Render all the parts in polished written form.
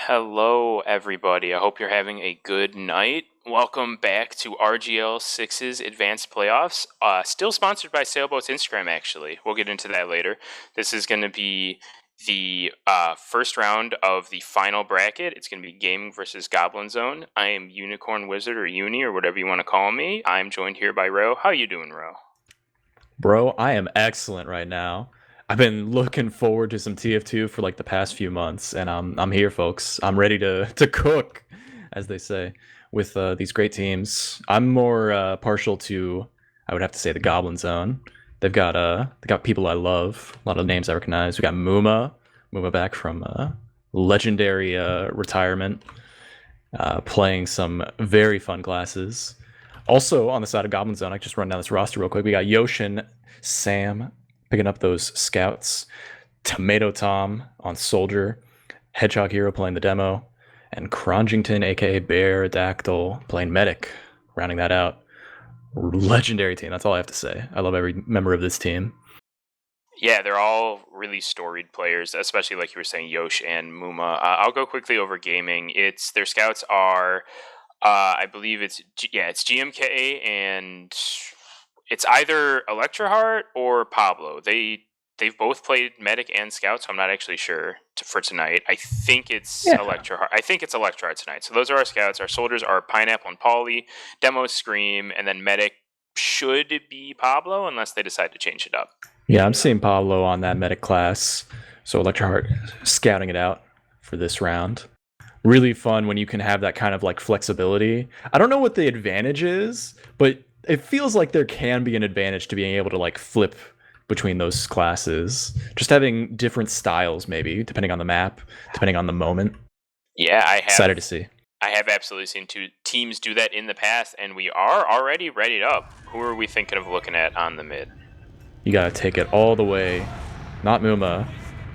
Hello, everybody. I hope you're having a good night. Welcome back to RGL 6's Advanced Playoffs. Still sponsored by Sailboat's Instagram, actually. We'll get into that later. This is going to be the first round of the final bracket. It's going to be Gaming versus Goblin Zone. I am Unicorn Wizard, or Uni, or whatever you want to call me. I'm joined here by Ro. How you doing, Ro? Bro, I am excellent right now. I've been looking forward to some TF2 for like the past few months, and I'm here, folks. I'm ready to cook, as they say, with these great teams. I'm more partial to, I would have to say, the Goblin Zone. They got people I love, a lot of names I recognize. We got Muma back from legendary retirement, playing some very fun classes. Also, on the side of Goblin Zone, I just run down this roster real quick. We got Yoshin, Sam picking up those scouts, Tomato Tom on Soldier, Hedgehog Hero playing the demo, and Cronjington, aka Bear Dactyl, playing Medic, rounding that out. Legendary team. That's all I have to say. I love every member of this team. Yeah, they're all really storied players, especially like you were saying, Yosh and Muma. I'll go quickly over gaming. It's their scouts are, I believe it's GMK, and it's either Electroheart or Pablo. They've both played Medic and Scout, so I'm not actually sure for tonight. I think it's Electroheart. I think it's Electroheart tonight. So those are our scouts. Our soldiers are Pineapple and Polly, Demo Scream, and then Medic should be Pablo unless they decide to change it up. Yeah, I'm seeing Pablo on that Medic class, so Electroheart scouting it out for this round. Really fun when you can have that kind of like flexibility. I don't know what the advantage is, but it feels like there can be an advantage to being able to like flip between those classes. Just having different styles, maybe, depending on the map, depending on the moment. Yeah, I have. Excited to see. I have absolutely seen two teams do that in the past, and we are already readied up. Who are we thinking of looking at on the mid? You gotta take it all the way. Not Muma,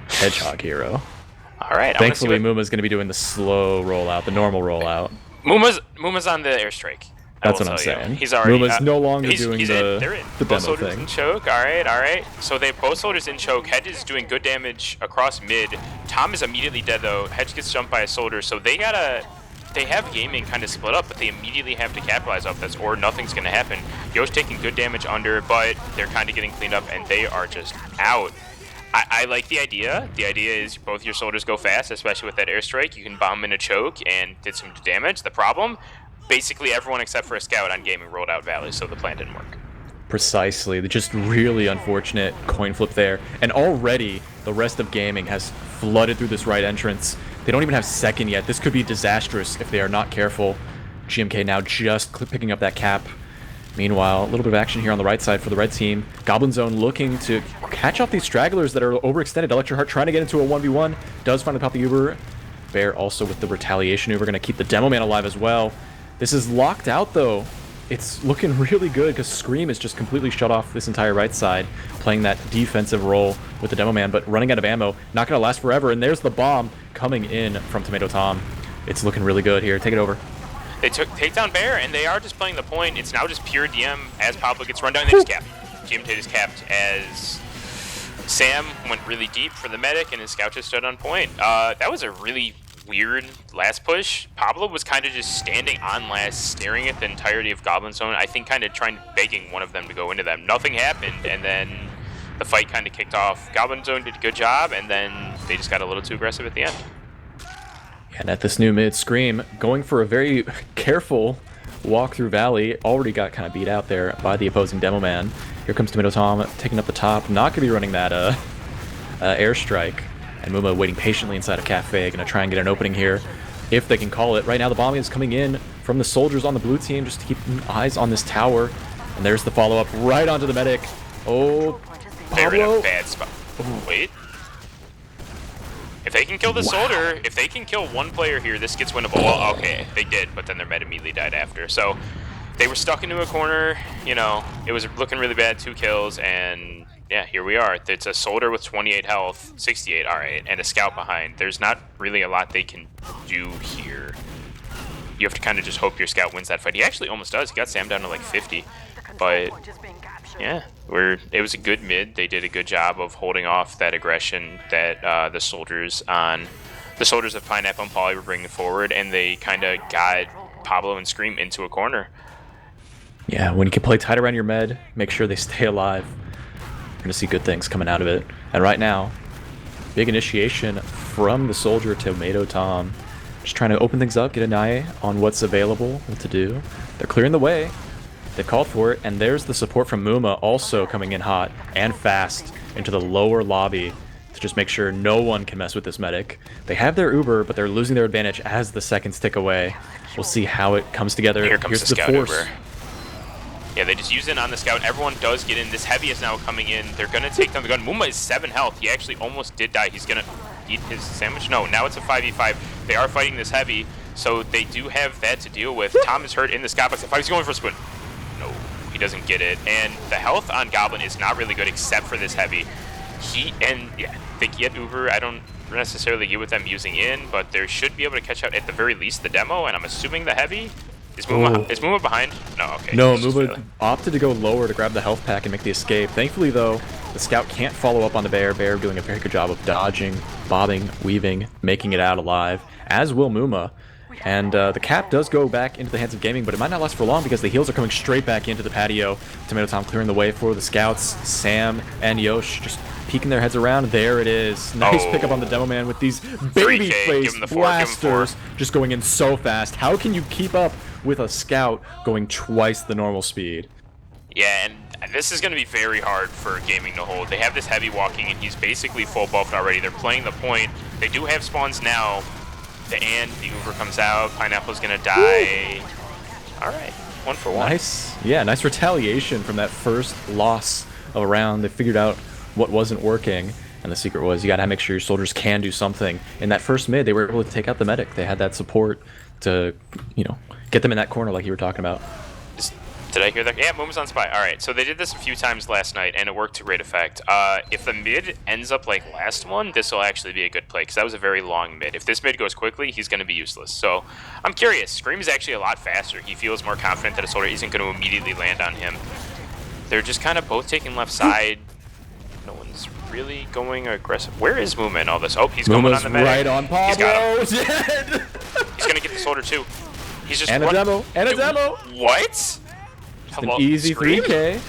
Hedgehog Hero. All right. Thankfully, Muma's going to be doing the slow rollout, the normal rollout. Muma's on the airstrike. That's what I'm saying. He's already. Muma's no longer doing the both demo soldiers thing. in choke. All right. So they both soldiers in choke. Hedge is doing good damage across mid. Tom is immediately dead though. Hedge gets jumped by a soldier, so they have gaming kind of split up, but they immediately have to capitalize off this, or nothing's going to happen. Yo's taking good damage under, but they're kind of getting cleaned up, and they are just out. I like the idea. The idea is both your soldiers go fast, especially with that airstrike. You can bomb in a choke and did some damage. The problem, basically everyone except for a scout on gaming rolled out Valley, so the plan didn't work. Precisely. Just really unfortunate coin flip there. And already the rest of gaming has flooded through this right entrance. They don't even have second yet. This could be disastrous if they are not careful. GMK now just picking up that cap. Meanwhile, a little bit of action here on the right side for the red team. Goblin Zone looking to catch off these stragglers that are overextended. Electroheart trying to get into a 1v1. Does finally pop the Uber. Bear also with the retaliation Uber. Going to keep the Demo Man alive as well. This is locked out, though. It's looking really good because Scream is just completely shut off this entire right side, playing that defensive role with the Demo Man, but running out of ammo. Not going to last forever. And there's the bomb coming in from Tomato Tom. It's looking really good here. Take it over. They take down Bear, and they are just playing the point. It's now just pure DM as Pablo gets run down. They just capped. GMT is capped as Sam went really deep for the medic, and his scout just stood on point. That was a really weird last push. Pablo was kind of just standing on last, staring at the entirety of Goblin Zone. I think kind of begging one of them to go into them. Nothing happened, and then the fight kind of kicked off. Goblin Zone did a good job, and then they just got a little too aggressive at the end. And at this new mid, Scream going for a very careful walk through Valley. Already got kind of beat out there by the opposing Demo Man. Here comes Tomato Tom taking up the top. Not going to be running that airstrike. And Muma waiting patiently inside a cafe. Going to try and get an opening here if they can call it. Right now the bombing is coming in from the soldiers on the blue team just to keep eyes on this tower. And there's the follow-up right onto the medic. Oh, They're in Pablo. a bad spot. Wait. If they can kill the soldier, if they can kill one player here, this gets winnable. Well, okay, they did, but then their med immediately died after. So they were stuck into a corner, you know, it was looking really bad, 2 kills, and yeah, here we are. It's a soldier with 28 health, 68, all right, and a scout behind. There's not really a lot they can do here. You have to kind of just hope your scout wins that fight. He actually almost does. He got Sam down to like 50, but yeah, it was a good mid. They did a good job of holding off that aggression that the soldiers on The soldiers of Pineapple and Polly were bringing forward, and they kind of got Pablo and Scream into a corner. Yeah, when you can play tight around your med, make sure they stay alive. You're going to see good things coming out of it. And right now, big initiation from the soldier Tomato Tom. Just trying to open things up, get an eye on what's available, what to do. They're clearing the way. They called for it, and there's the support from Muma also coming in hot and fast into the lower lobby to just make sure no one can mess with this medic. They have their Uber, but they're losing their advantage as the seconds tick away. We'll see how it comes together. Here comes Here's the scout force. Uber. Yeah, they just use it on the scout. Everyone does get in. This heavy is now coming in. They're going to take down the gun. Muma is 7 health. He actually almost did die. He's going to eat his sandwich. No, now it's a 5v5. They are fighting this heavy, so they do have that to deal with. Tom is hurt in the scout box. He's going for a spoon. No, he doesn't get it. And the health on Goblin is not really good except for this heavy. Yeah, they get Uber. I don't necessarily get what them using in, but they should be able to catch out at the very least the demo, and I'm assuming the heavy. Is Muma behind? No, okay. No, Muma opted to go lower to grab the health pack and make the escape. Thankfully, though, the scout can't follow up on the bear. Bear doing a very good job of dodging, bobbing, weaving, making it out alive, as will Muma. And the cap does go back into the hands of Gaming, but it might not last for long because the heals are coming straight back into the patio. Tomato Tom clearing the way for the scouts. Sam and Yosh just peeking their heads around. There it is. Nice pickup on the demo man with these baby-faced blasters just going in so fast. How can you keep up with a scout going twice the normal speed? Yeah, and this is going to be very hard for Gaming to hold. They have this heavy walking, and he's basically full buffed already. They're playing the point. They do have spawns now. And the Uber comes out. Pineapple's going to die. All right, 1 for 1. Nice. Yeah, nice retaliation from that first loss of a round. They figured out what wasn't working. And the secret was you got to make sure your soldiers can do something. In that first mid, they were able to take out the medic. They had that support to, you know, get them in that corner like you were talking about. Did I hear that? Yeah, Muma's on spy. All right, so they did this a few times last night, and it worked to great effect. If the mid ends up like last one, this will actually be a good play, because that was a very long mid. If this mid goes quickly, he's going to be useless. So I'm curious. Scream is actually a lot faster. He feels more confident that a soldier isn't going to immediately land on him. They're just kind of both taking left side. No one's really going aggressive. Where is Muma in all this? Oh, he's going on the medic. Right on Pablo. He's got him. He's going to get the soldier too. He's just and a demo. And a demo. What? An easy 3K.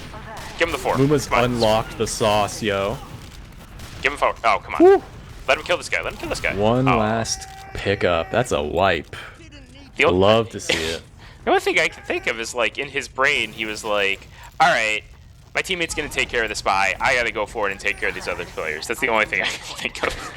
Give him the 4. Muma's unlocked the sauce, yo. Give him 4. Oh, come on. Woo. Let him kill this guy. Let him kill this guy. One last pickup. That's a wipe. Love to see it. The only thing I can think of is, like, in his brain, he was like, all right, my teammate's going to take care of the spy. I got to go forward and take care of these other players. That's the only thing I can think of.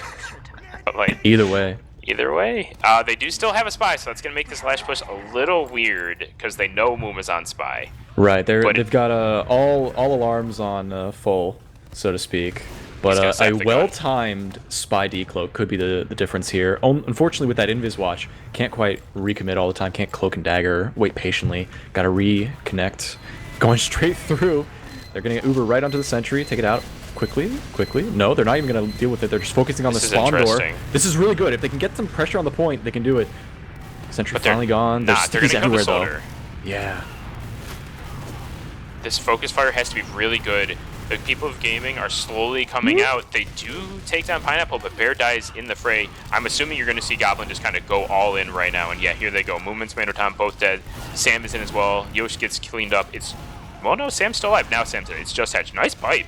But, like, either way, they do still have a spy, so that's going to make this last push a little weird because they know Muma's on spy. Right, they've got all alarms on full, so to speak. But a well-timed spy decloak could be the difference here. Unfortunately, with that invis watch, can't quite recommit all the time. Can't cloak and dagger. Wait patiently. Got to reconnect. Going straight through. They're going to get Uber right onto the sentry. Take it out quickly. No, they're not even going to deal with it. They're just focusing on the spawn door. This is really good. If they can get some pressure on the point, they can do it. Sentry finally gone. They're going to everywhere though. Yeah. This focus fire has to be really good. The people of Gaming are slowly coming out. They do take down Pineapple, but Bear dies in the fray. I'm assuming you're going to see Goblin just kind of go all in right now. And yeah, here they go. Movements, Mando Tom, both dead. Sam is in as well. Yosh gets cleaned up. Well, no, Sam's still alive. Now Sam's in. It's just Hatch. Nice pipe.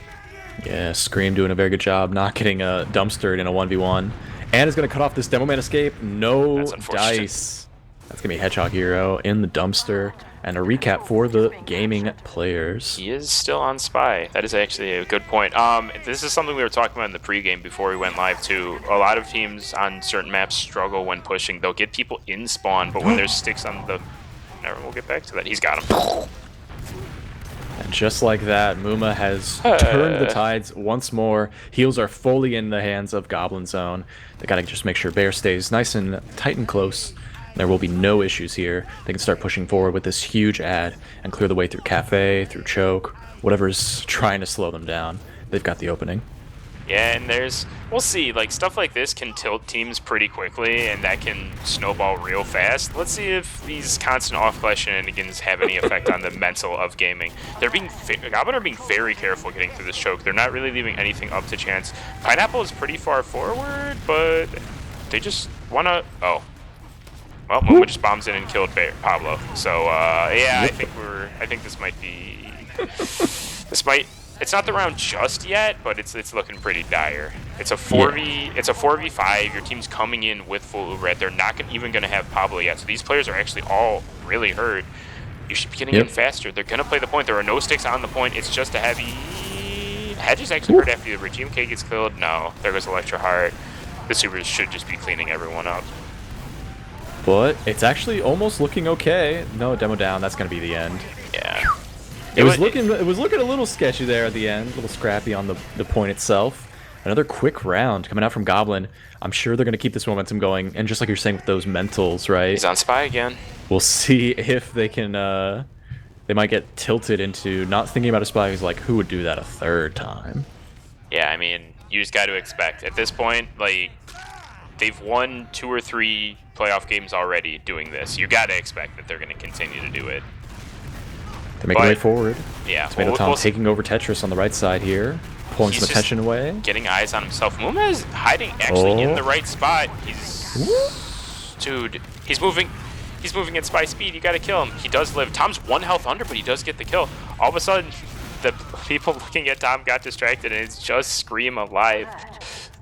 Yeah, Scream doing a very good job not getting dumpstered in a 1v1. And is going to cut off this Demo Man escape. No dice. That's going to be Hedgehog Hero in the dumpster. And a recap for the Gaming players. He is still on spy. That is actually a good point. This is something we were talking about in the pregame before we went live too. A lot of teams on certain maps struggle when pushing. They'll get people in spawn, but when there's sticks on the... Never, we'll get back to that. He's got him. And just like that, Muma has turned the tides once more. Heals are fully in the hands of Goblin Zone. They gotta just make sure Bear stays nice and tight and close. There will be no issues here. They can start pushing forward with this huge ad and clear the way through Cafe, through Choke, whatever's trying to slow them down. They've got the opening. Yeah, and we'll see, like, stuff like this can tilt teams pretty quickly, and that can snowball real fast. Let's see if these constant off-class shenanigans have any effect on the mental of Gaming. Goblin are being very careful getting through this Choke. They're not really leaving anything up to chance. Pineapple is pretty far forward, but They just wanna... Oh. Well, Muma just bombs in and killed Pablo. So, yeah, I think this might be... It's not the round just yet, but it's looking pretty dire. It's a 4v. It's a 4v5. Your team's coming in with full Uber. They're not even going to have Pablo yet. So these players are actually all really hurt. You should be getting in faster. They're going to play the point. There are no sticks on the point. It's just a heavy. Hedge is actually hurt after the Regime K gets killed. No, there goes Electro Heart. The Supers should just be cleaning everyone up. But it's actually almost looking okay. No, demo down. That's going to be the end. Yeah. It was looking a little sketchy there at the end, a little scrappy on the point itself. Another quick round coming out from Goblin. I'm sure they're going to keep this momentum going, and just like you're saying with those mentals, right? He's on Spy again. We'll see if they can. They might get tilted into not thinking about a Spy who's like, who would do that a third time? Yeah, I mean, you just got to expect at this point, like, they've won 2 or 3 playoff games already doing this. You got to expect that they're going to continue to do it. They're making way forward. Yeah. Tomato Tom taking over Tetris on the right side here. Pulling some attention away. Getting eyes on himself. Muma is hiding actually in the right spot. Dude, he's moving at spy speed. You gotta kill him. He does live. Tom's 1 health under, but he does get the kill. All of a sudden, the people looking at Tom got distracted, and it's just Scream alive.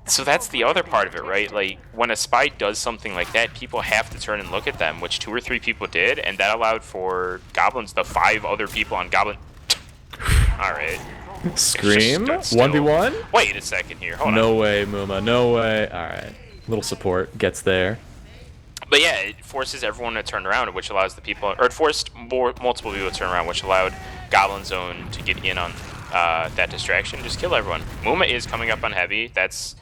So that's the other part of it, right? Like, when a spy does something like that, people have to turn and look at them, which 2 or 3 people did, and that allowed for Goblins, the 5 other people on Goblin. Alright. Scream? 1v1? Wait a second here. Hold on. No way, Muma. No way. Alright. Little support gets there. But yeah, it forces everyone to turn around, which allows the people, or it forced multiple people to turn around, which allowed Goblin Zone to get in on that distraction, just kill everyone. Muma is coming up on heavy. That's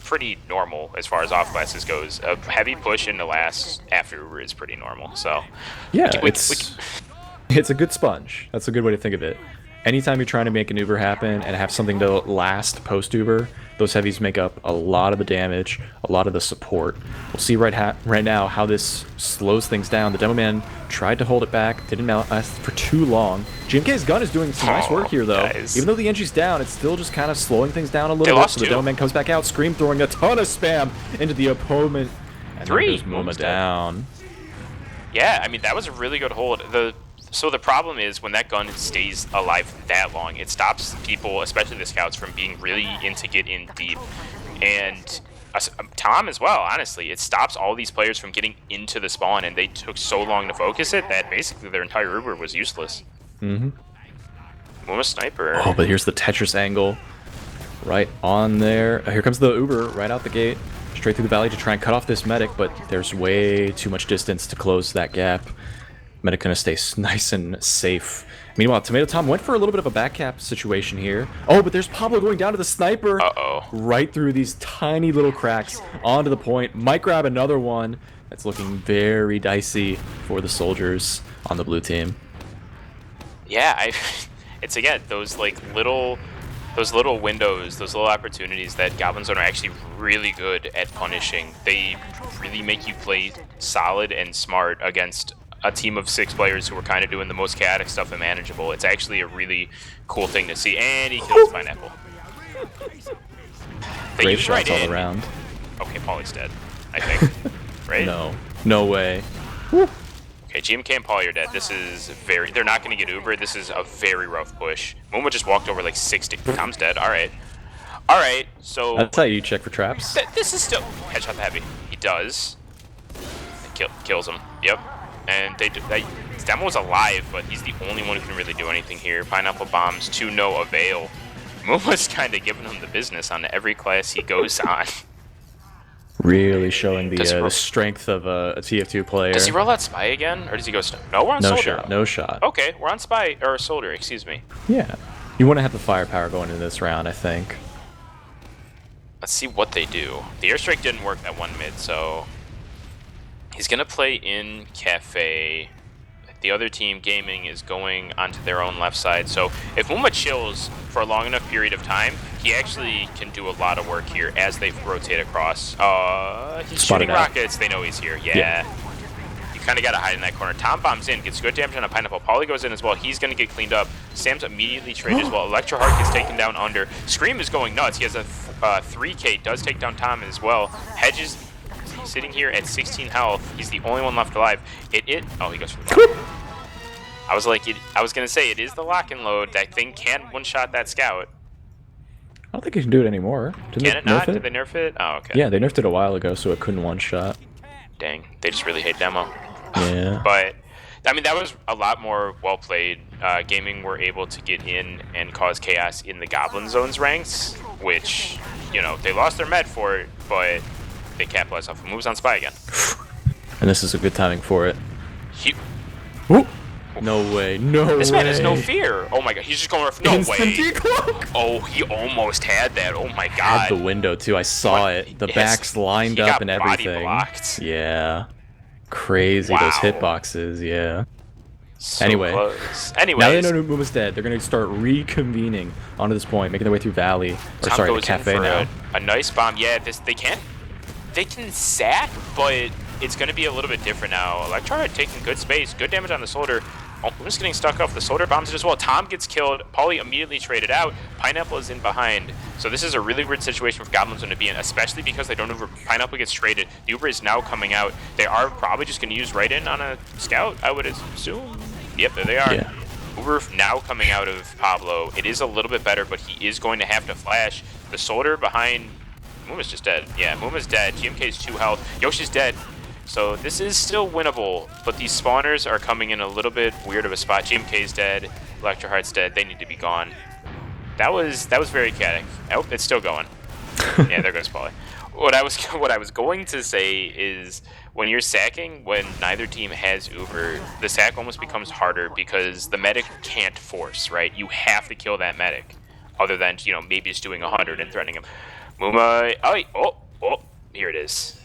pretty normal as far as off classes goes. A heavy push into last after Uber is pretty normal. So yeah, it's a good sponge. That's a good way to think of it. Anytime you're trying to make an Uber happen and have something to last post Uber, those heavies make up a lot of the damage, a lot of the support. We'll see right now how this slows things down. The Demo Man tried to hold it back, didn't last for too long. GMK's gun is doing some nice work here, though. Guys. Even though the entry's down, it's still just kind of slowing things down a little bit. So the Demo Man comes back out, Scream throwing a ton of spam into the opponent. And 3. Muma down. Yeah, I mean, that was a really good hold. So the problem is when that gun stays alive that long, it stops people, especially the scouts, from being really into get in deep. And Tom as well, honestly. It stops all these players from getting into the spawn, and they took so long to focus it that basically their entire Uber was useless. Mm-hmm. Muma sniper. Oh, but here's the Tetris angle. Right on there. Here comes the Uber right out the gate. Straight through the valley to try and cut off this medic, but there's way too much distance to close that gap. Medic gonna stay nice and safe. Meanwhile, Tomato Tom went for a little bit of a back cap situation here. Oh, but there's Pablo going down to the sniper. Uh-oh. Right through these tiny little cracks onto the point. Might grab another one. That's looking very dicey for the soldiers on the blue team. Yeah, it's again those little windows, those little opportunities that Goblin Zone are actually really good at punishing. They really make you play solid and smart against a team of 6 players who are kind of doing the most chaotic stuff and manageable. It's actually a really cool thing to see. And he kills Pineapple. They Great use shots right all in. around. Okay, Pauly's dead, I think. Right? No way. Okay, GMK and Pauly are dead. This is they're not going to get Uber. This is a very rough push. Muma just walked over like 60. Tom's dead. All right, so That's how you check for traps. This is still headshot the heavy. He does. Kills him. Yep. And Demo was alive, but he's the only one who can really do anything here. Pineapple bombs to no avail. Muma's kind of giving him the business on every class he goes on. Really showing the strength of a TF2 player. Does he roll out Spy again, or does he go? No, we're on Soldier. No shot. Okay, we're on Spy or Soldier. Excuse me. Yeah, you want to have the firepower going into this round, I think. Let's see what they do. The airstrike didn't work that one mid, so he's gonna play in Cafe. The other team, Gaming, is going onto their own left side. So if Muma chills for a long enough period of time, he actually can do a lot of work here as they rotate across. He's shooting rockets. They know he's here. Yeah. You kind of got to hide in that corner. Tom bombs in, gets good damage on a Pineapple. Pauly goes in as well. He's going to get cleaned up. Sam's immediately traded as well. Electro Heart gets taken down under. Scream is going nuts. He has a 3K, does take down Tom as well. Hedges sitting here at 16 health. He's the only one left alive. Oh, he goes for the I was like, I was gonna say it is the lock and load. That thing can one-shot that scout. I don't think you can do it anymore. Can it not? Did they nerf it? Oh, okay. Yeah, they nerfed it a while ago, so it couldn't one-shot. Dang, they just really hate demo. Yeah. But, I mean, that was a lot more well-played. Gaming were able to get in and cause chaos in the Goblin Zones ranks, which, you know, they lost their med for it, but they capitalized off of moves on Spy again. And this is a good timing for it. Ooh. No way, no way. This man has no fear. Oh my god, he's just going for no Instant way. decloak. Oh, he almost had that. Oh my god. Had the window too. I saw it. The backs lined up and everything. Blocked. Yeah. Crazy, wow. Those hitboxes, yeah. So anyway. Close. Now they know Muma's dead. They're gonna start reconvening onto this point, making their way through Valley. Or Tom sorry, goes the cafe in for now. A nice bomb. Yeah, they can sack, but it's going to be a little bit different now. Electron taking good space, good damage on the soldier. Almost getting stuck off the soldier, bombs it as well. Tom gets killed. Paulie immediately traded out. Pineapple is in behind. So this is a really weird situation for Goblins to be in, especially because they don't Uber. Pineapple gets traded. The Uber is now coming out. They are probably just going to use right in on a scout, I would assume. Yep, there they are. Yeah. Uber now coming out of Pablo. It is a little bit better, but he is going to have to flash. The soldier behind Muma's just dead. Yeah, Muma's dead. GMK's 2 health. Yoshi's dead. So this is still winnable, but these spawners are coming in a little bit weird of a spot. GMK's dead. Electroheart's dead. They need to be gone. That was very chaotic. Oh, it's still going. Yeah, there goes Paulie. What I was going to say is when you're sacking, when neither team has Uber, the sack almost becomes harder because the medic can't force, right? You have to kill that medic, other than, you know, maybe just doing 100 and threatening him. Muma, oh, here it is.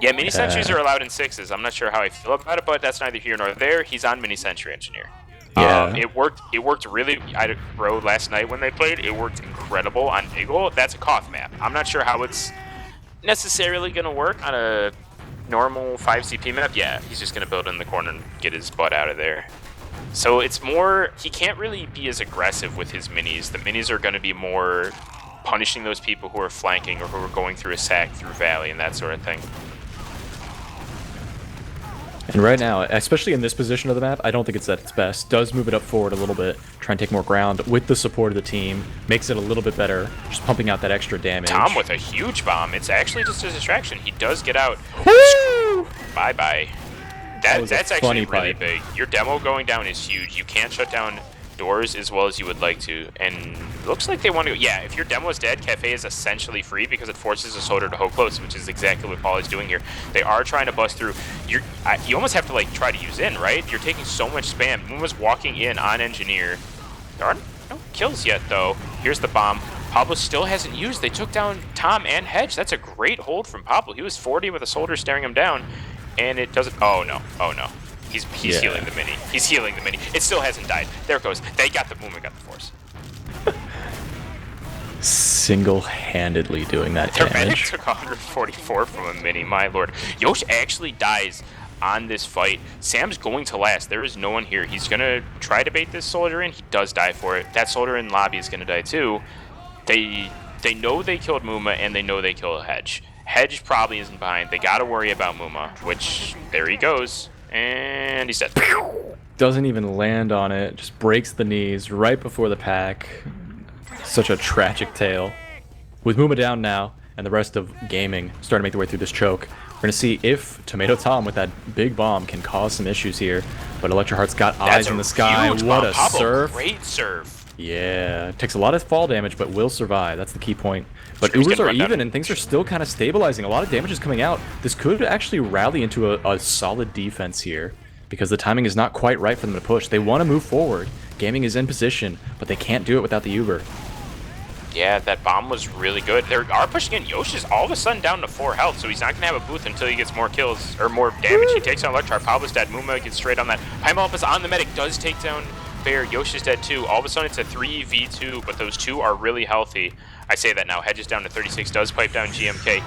Yeah, mini sentries are allowed in 6s. I'm not sure how I feel about it, but that's neither here nor there. He's on mini sentry engineer. Yeah. It worked really. Bro, last night when they played, it worked incredible on Eagle. That's a cough map. I'm not sure how it's necessarily gonna work on a normal 5 CP map. Yeah, he's just gonna build in the corner and get his butt out of there. So it's more, he can't really be as aggressive with his minis. The minis are gonna be more punishing those people who are flanking or who are going through a sack through Valley and that sort of thing. And right now, especially in this position of the map, I don't think it's at its best. Does move it up forward a little bit, try and take more ground with the support of the team. Makes it a little bit better, just pumping out that extra damage. Tom with a huge bomb. It's actually just a distraction. He does get out. Woo! Bye-bye. That's actually really pipe. big. Your demo going down is huge. You can't shut down doors as well as you would like to. And looks like they want to go. Yeah, if your demo is dead, Cafe is essentially free because it forces a soldier to hold close, which is exactly what Paul is doing here. They are trying to bust through. You almost have to like try to use in, right? You're taking so much spam. Muma's walking in on engineer. There aren't no kills yet though. Here's the bomb. Pablo still hasn't used. They took down Tom and Hedge. That's a great hold from Pablo. He was 40 with a soldier staring him down, and it doesn't. Oh no. Oh no. He's healing the mini. He's healing the mini. It still hasn't died. There it goes. They got the Muma, got the force. Single-handedly doing that Their medic damage. took 144 from a mini, my lord. Yosh actually dies on this fight. Sam's going to last. There is no one here. He's going to try to bait this soldier in. He does die for it. That soldier in lobby is going to die too. They know they killed Muma, and they know they killed Hedge. Hedge probably isn't behind. They got to worry about Muma, which, there he goes. And he's dead. Doesn't even land on it, just breaks the knees right before the pack. Such a tragic tale. With Muma down now, and the rest of gaming starting to make their way through this choke, we're going to see if Tomato Tom with that big bomb can cause some issues here. But Electroheart's got eyes in the sky. What a surf. Great serve. Yeah, takes a lot of fall damage, but will survive. That's the key point. But Ubers are even, and things are still kind of stabilizing. A lot of damage is coming out. This could actually rally into a solid defense here, because the timing is not quite right for them to push. They want to move forward. Gaming is in position, but they can't do it without the Uber. Yeah, that bomb was really good. They are pushing in. Yoshi's all of a sudden down to 4 health, so he's not going to have a booth until he gets more kills, or more damage. He takes down Electrar. Pablo's dead. Muma gets straight on that. Pineapple is on the medic, does take down Bear. Yoshi's dead too. All of a sudden it's a 3v2, but those two are really healthy. I say that now. Hedge is down to 36, does pipe down GMK.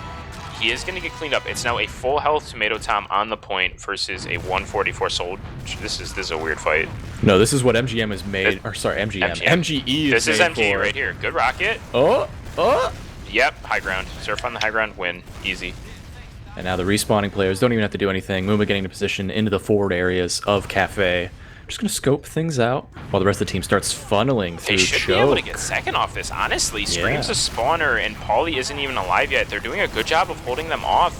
He is going to get cleaned up. It's now a full health Tomato Tom on the point versus a 144 soldier. This is a weird fight. No, this is what MGM is made. Or sorry, MGM. MGE is This is MGE right here. Good rocket. Oh. Yep, high ground. Surf on the high ground, win. Easy. And now the respawning players don't even have to do anything. Muma getting into position into the forward areas of Cafe. Just going to scope things out while the rest of the team starts funneling through They should be able to get second off this, honestly. Scream's a spawner, and Pauly isn't even alive yet. They're doing a good job of holding them off,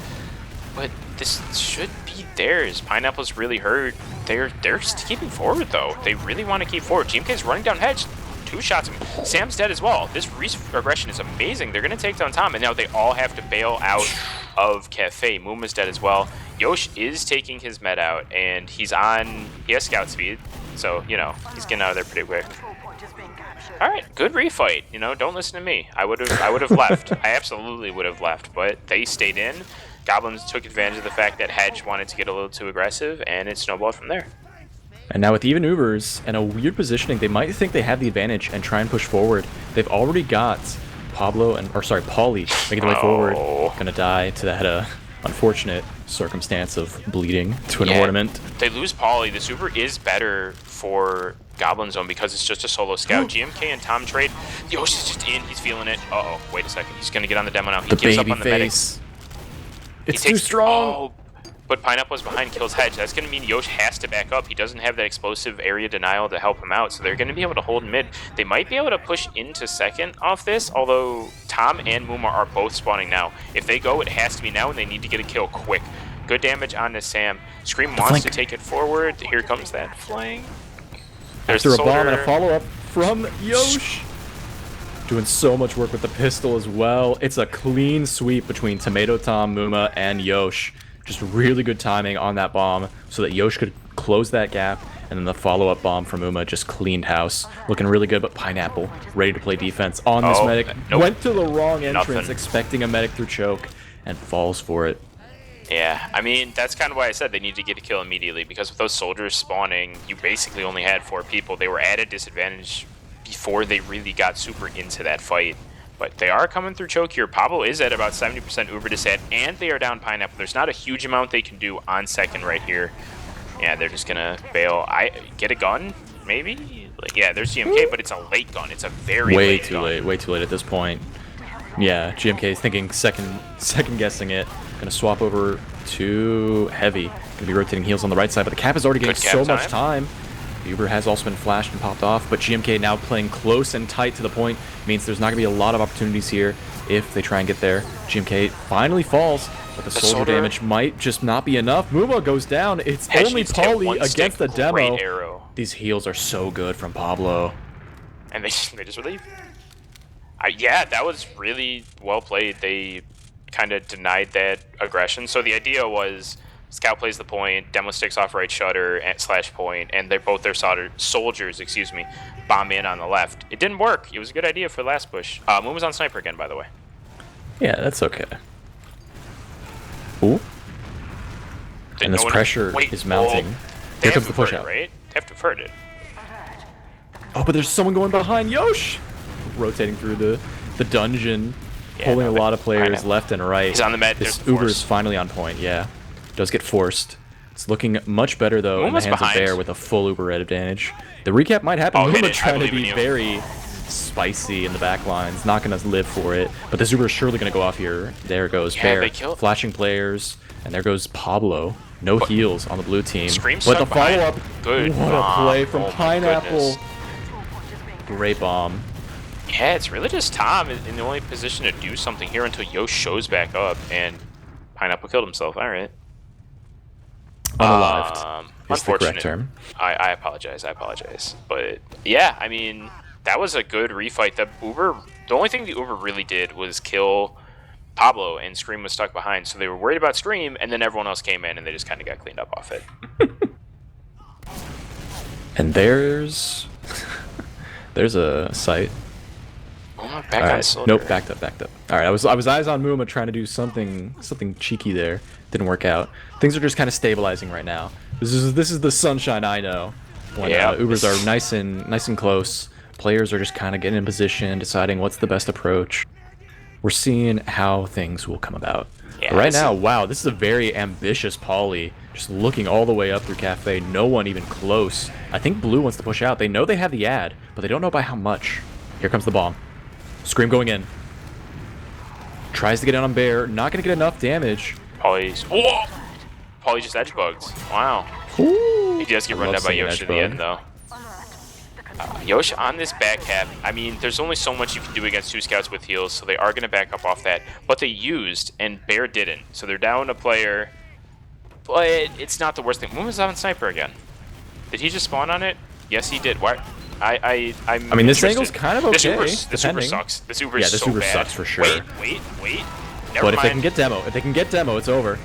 but this should be theirs. Pineapple's really hurt. They're just keeping forward, though. They really want to keep forward. GMK's running down hedge. 2 shots. Sam's dead as well. This regression is amazing. They're going to take down Tom, and now they all have to bail out of Cafe. Muma's dead as well. Yosh is taking his med out, and he has scout speed, so, you know, he's getting out of there pretty quick. All right, good refight. You know, don't listen to me. I would have left. I absolutely would have left, but they stayed in. Goblins took advantage of the fact that Hedge wanted to get a little too aggressive, and it snowballed from there. And now with even Ubers and a weird positioning, they might think they have the advantage and try and push forward. They've already got Pauly making their way forward. Gonna die to that unfortunate circumstance of bleeding to an ornament. They lose Pauly. The Uber is better for Goblin Zone because it's just a solo scout. GMK and Tom trade. Yosh is just in. He's feeling it. Uh-oh. Wait a second. He's gonna get on the demo now. He gives up on the medic. It's too strong. But Pineapple was behind, kills Hedge. That's going to mean Yosh has to back up. He doesn't have that explosive area denial to help him out, so they're going to be able to hold mid. They might be able to push into second off this, although Tom and Muma are both spawning now. If they go, it has to be now, and they need to get a kill quick. Good damage on this Sam. Scream wants to take it forward. Here comes that flank. There's a bomb and a follow-up from Yosh. Doing so much work with the pistol as well. It's a clean sweep between Tomato Tom, Muma, and Yosh. Just really good timing on that bomb so that Yosh could close that gap, and then the follow-up bomb from Muma just cleaned house. Looking really good, but Pineapple ready to play defense on this medic. Nope. Went to the wrong entrance, expecting a medic through choke, and falls for it. Yeah, I mean, that's kind of why I said they need to get a kill immediately, because with those soldiers spawning, you basically only had 4 people. They were at a disadvantage before they really got super into that fight. But they are coming through choke here. Pablo is at about 70% Uber Descent, and they are down Pineapple. There's not a huge amount they can do on second right here. Yeah, they're just gonna bail. Get a gun, maybe? Like, yeah, there's GMK, but it's a late gun. It's a very late gun. Way too late at this point. Yeah, GMK is thinking second guessing it. Gonna swap over to Heavy. Gonna be rotating heals on the right side, but the cap is already getting so much time. Uber has also been flashed and popped off, but GMK now playing close and tight to the point means there's not going to be a lot of opportunities here if they try and get there. GMK finally falls, but the soldier damage might just not be enough. Muma goes down. It's only Pauly against the demo. Arrow. These heals are so good from Pablo. And they just relieve. Yeah, that was really well played. They kind of denied that aggression. So the idea was Scout plays the point, Demo sticks off right shutter / point, and they're both their soldiers, bomb in on the left. It didn't work. It was a good idea for the last push. Moon was on sniper again, by the way. Yeah, that's okay. Ooh. And this pressure is mounting. Here comes the push out. Right? They have to avert it. Oh, but there's someone going behind Yosh! Rotating through the dungeon, pulling a lot of players left and right. He's on the med. This Uber is finally on point, yeah. Does get forced. It's looking much better, though, in the hands of Bear with a full Uber red advantage. The recap might happen. Muma trying to be very spicy in the back lines. Not going to live for it. But this Uber is surely going to go off here. There goes Bear. Flashing players. And there goes Pablo. No heals on the blue team. But the follow-up. Good. What a play from Pineapple. Great bomb. Yeah, it's really just Tom in the only position to do something here until Yosh shows back up. And Pineapple killed himself. All right. Unalived. Unfortunate. The correct term. I apologize. But yeah, I mean, that was a good refight. The only thing the Uber really did was kill Pablo, and Scream was stuck behind. So they were worried about Scream, and then everyone else came in, and they just kind of got cleaned up off it. And there's a site. Muma back on soldier. Nope, backed up. All right, I was eyes on Muma trying to do something cheeky there. Didn't work out. Things are just kind of stabilizing right now. This is the sunshine I know. When Ubers are nice and close, players are just kind of getting in position, deciding what's the best approach. We're seeing how things will come about. Yeah, right now, wow, this is a very ambitious Pauly. Just looking all the way up through Cafe, no one even close. I think Blue wants to push out. They know they have the ad, but they don't know by how much. Here comes the bomb. Scream going in. Tries to get in on Bear. Not going to get enough damage. Polly's. Whoa! Polly just edge bugged. Wow. Ooh, He does get run down by Yosh in the end, though. Yosh on this back cap, I mean, there's only so much you can do against 2 scouts with heals, so they are going to back up off that. But they used, and Bear didn't. So they're down a player, but it's not the worst thing. Muma's on sniper again. Did he just spawn on it? Yes, he did. Why? I mean, this angle's kind of okay. This Uber sucks. This Uber is this so Uber bad. sucks for sure. Wait. But Never if they can get demo, it's over.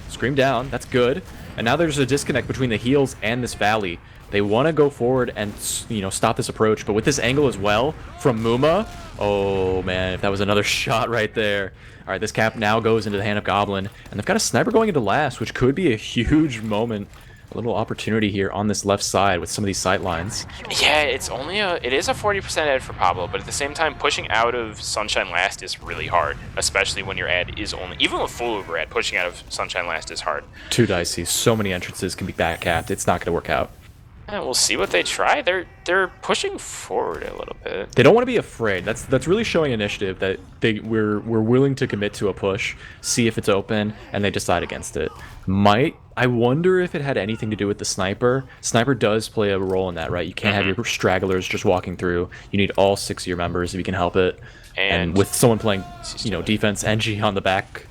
Scream down. That's good. And now there's a disconnect between the heals and this valley. They want to go forward and, you know, stop this approach, but with this angle as well from Muma, oh man, if that was another shot right there. All right, this cap now goes into the hand of Goblin, and they've got a sniper going into last, which could be a huge moment, a little opportunity here on this left side with some of these sight lines. Yeah, it is a 40% ad for Pablo, but at the same time, pushing out of Sunshine last is really hard, especially when your ad is only, even with full Uber ad, pushing out of Sunshine last is hard. Too dicey. So many entrances can be back capped. It's not going to work out. Yeah, we'll see what they try. They're pushing forward a little bit. They don't want to be afraid. That's really showing initiative that we're willing to commit to a push, see if it's open, and they decide against it. I wonder if it had anything to do with the sniper. Sniper does play a role in that, right? You can't have your stragglers just walking through. You need all 6 of your members if you can help it. And with someone playing, you know, defense, NG on the back,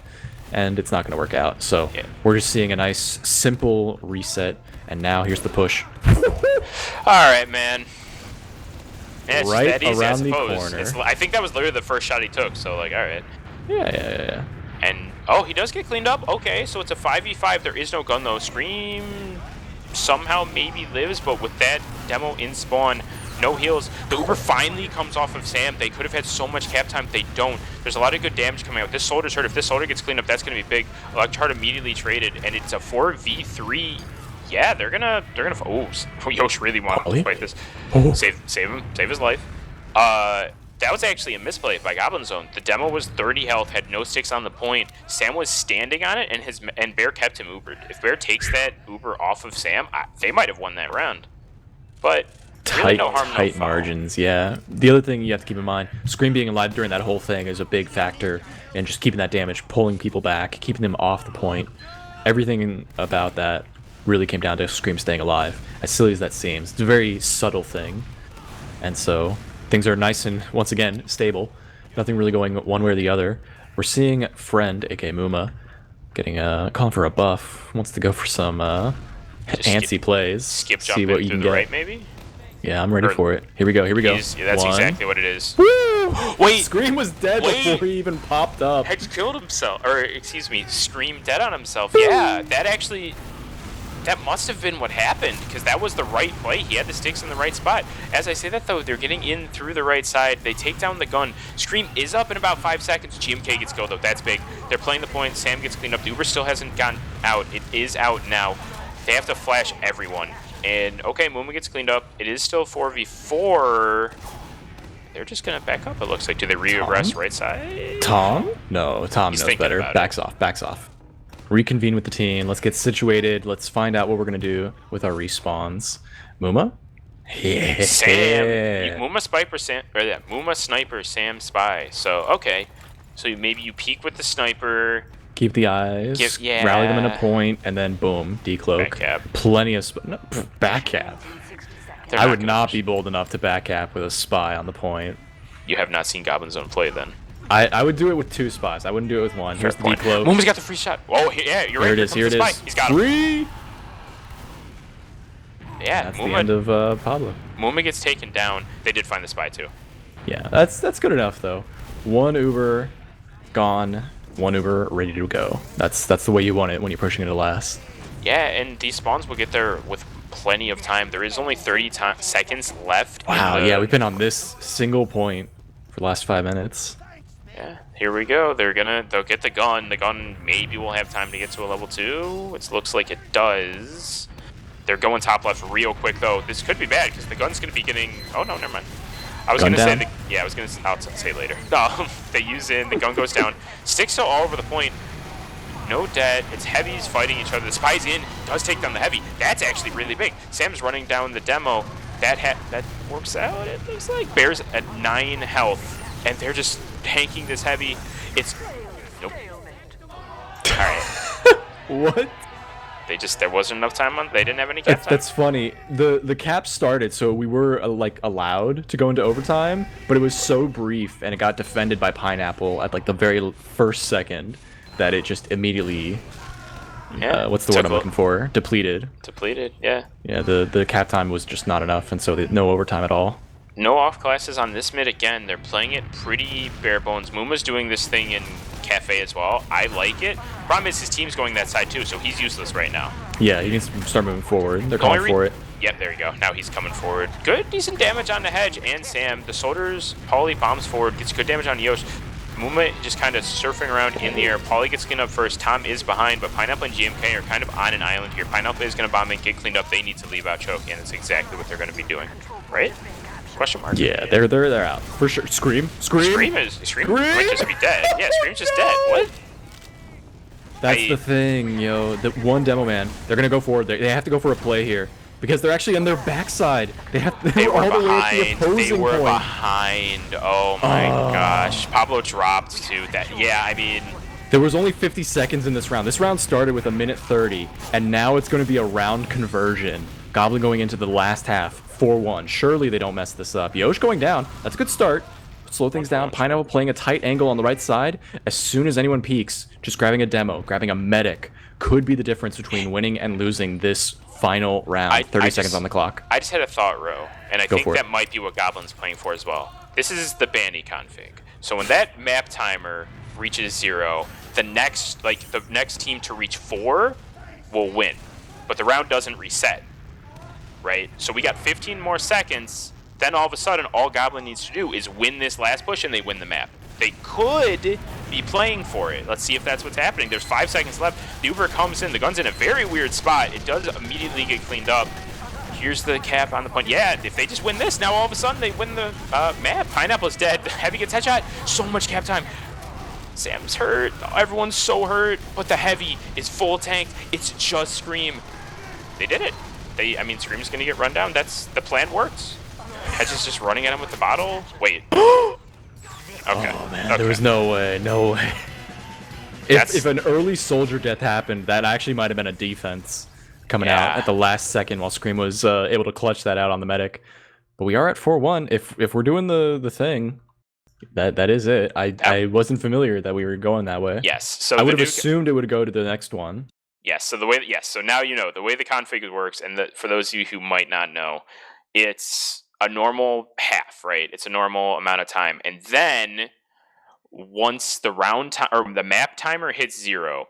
and it's not going to work out. So we're just seeing a nice, simple reset. And now here's the push. All right, man. Yeah, it's right just that easy, around I the suppose. corner. I think that was literally the first shot he took. So like, all right. Yeah. And oh, he does get cleaned up. Okay, so it's a 5v5. There is no gun though. Scream somehow maybe lives, but with that demo in spawn, no heals. The Uber finally comes off of Sam. They could have had so much cap time. They don't. There's a lot of good damage coming out. This soldier's hurt. If this soldier gets cleaned up, that's going to be big. Electrihard immediately traded, and it's a 4v3. Yeah, they're gonna. Oh, Yosh really wanted to fight this. Save him. Save his life. That was actually a misplay by Goblin Zone. The demo was 30 health, had no sticks on the point. Sam was standing on it, and Bear kept him Ubered. If Bear takes that Uber off of Sam, they might have won that round. But really no harm, tight margins, yeah. The other thing you have to keep in mind, Scream being alive during that whole thing is a big factor in just keeping that damage, pulling people back, keeping them off the point. Everything about that really came down to Scream staying alive. As silly as that seems, it's a very subtle thing. And so things are nice and, once again, stable. Nothing really going one way or the other. We're seeing Friend, aka Muma, getting calling for a buff. Wants to go for some antsy plays. Skip jump see what you through can the get. right, maybe? Yeah, I'm ready for it. Here we go. Yeah, that's exactly what it is. Woo! Wait! Scream was dead before he even popped up. Had killed himself. Or, excuse me, Scream dead on himself. Yeah, that must have been what happened, because that was the right play. He had the sticks in the right spot. As I say that, though, they're getting in through the right side. They take down the gun. Scream is up in about 5 seconds. GMK gets killed, though. That's big. They're playing the point. Sam gets cleaned up. The Uber still hasn't gone out. It is out now. They have to flash everyone. And, okay, Muma gets cleaned up. It is still 4v4. They're just going to back up, it looks like. Do they re-arrest right side? Tom? No, Tom He's knows better. Backs off. Reconvene with the team. Let's get situated. Let's find out what we're going to do with our respawns. Muma? Yeah. Sam. Muma sniper, Sam spy. So, okay. So maybe you peek with the sniper. Keep the eyes. Rally them in a point, and then boom, decloak. Back cap. Plenty of back cap. I would not be bold enough to back cap with a spy on the point. You have not seen Goblin Zone play then. I would do it with 2 spies. I wouldn't do it with 1. Here's the decloak. Muma's got the free shot. Oh, yeah, you're right. Here it is. He's got him. Free! Yeah, that's the end of Pablo. Muma gets taken down. They did find the spy, too. Yeah, that's good enough, though. 1 Uber gone. 1 Uber ready to go. That's the way you want it when you're pushing into last. Yeah, and these spawns will get there with plenty of time. There is only 30 seconds left. Wow, yeah, we've been on this single point for the last 5 minutes. Yeah, here we go. They'll get the gun. The gun maybe will have time to get to a level 2. It looks like it does. They're going top left real quick, though. This could be bad, because the gun's going to be getting... Oh, no, never mind. I was going to say... I'll say later. They use in, the gun goes down. Sticks are all over the point. No dead. It's heavies fighting each other. The spy's in. Does take down the heavy. That's actually really big. Sam's running down the demo. That works out, it looks like. Bear's at 9 health, and they're just tanking this heavy. It's... Nope. Alright. What? There wasn't enough time on. They didn't have any cap time. That's funny. The cap started, so we were like allowed to go into overtime, but it was so brief, and it got defended by Pineapple at like the very first second that it just immediately. Yeah. What's the word I'm looking for? Depleted. Depleted. Yeah. Yeah. The cap time was just not enough, and so no overtime at all. No off classes on this mid again. They're playing it pretty bare bones. Muma's doing this thing in Cafe as well. I like it. Problem is his team's going that side too, so he's useless right now. Yeah, he needs to start moving forward. They're calling for it. Yep, there you go. Now he's coming forward. Good, decent damage on the hedge and Sam. The soldiers, Pauly bombs forward, gets good damage on Yosh. Muma just kind of surfing around in the air. Pauly gets skinned up first. Tom is behind, but Pineapple and GMK are kind of on an island here. Pineapple is going to bomb and get cleaned up. They need to leave out choke, and that's exactly what they're going to be doing. Right? Question mark. Yeah, they're out for sure. Scream Scream might just be dead. Yeah, Scream's just dead. What? That's the thing, yo. The one demo man, they're gonna go forward. They have to go for a play here because they're actually on their backside. They were all the way at the opposing point. Behind. Oh my gosh. Pablo dropped too. I mean. There was only 50 seconds in this round. This round started with 1:30, and now it's going to be a round conversion. Goblin going into the last half, 4-1. Surely they don't mess this up. Yosh going down. That's a good start. Slow things down. Pineapple playing a tight angle on the right side. As soon as anyone peeks, just grabbing a demo, grabbing a medic, could be the difference between winning and losing this final round. 30 seconds on the clock. I just had a thought, Ro, and I think that might be what Goblin's playing for as well. This is the Banny config. So when that map timer reaches 0, the next team to reach 4 will win, but the round doesn't reset, right? So we got 15 more seconds. Then all of a sudden, all Goblin needs to do is win this last push, and they win the map. They could be playing for it. Let's see if that's what's happening. There's 5 seconds left. The Uber comes in. The gun's in a very weird spot. It does immediately get cleaned up. Here's the cap on the point. Yeah, if they just win this, now all of a sudden they win the map. Pineapple's dead. Heavy gets headshot. So much cap time. Sam's hurt. Everyone's so hurt. But the Heavy is full tanked. It's just Scream. They did it. Scream's going to get run down. The plan works. Hedge is just running at him with the bottle. Wait. Okay. Oh man, okay. There was no way. If an early soldier death happened, that actually might have been a defense coming out at the last second while Scream was able to clutch that out on the medic. But we are at 4-1. If we're doing the thing, that is it. I wasn't familiar that we were going that way. Yes. So I would have assumed it would go to the next one. Yes. So so now you know the way the config works, and for those of you who might not know, it's a normal half, right? It's a normal amount of time. And then once the the map timer hits 0,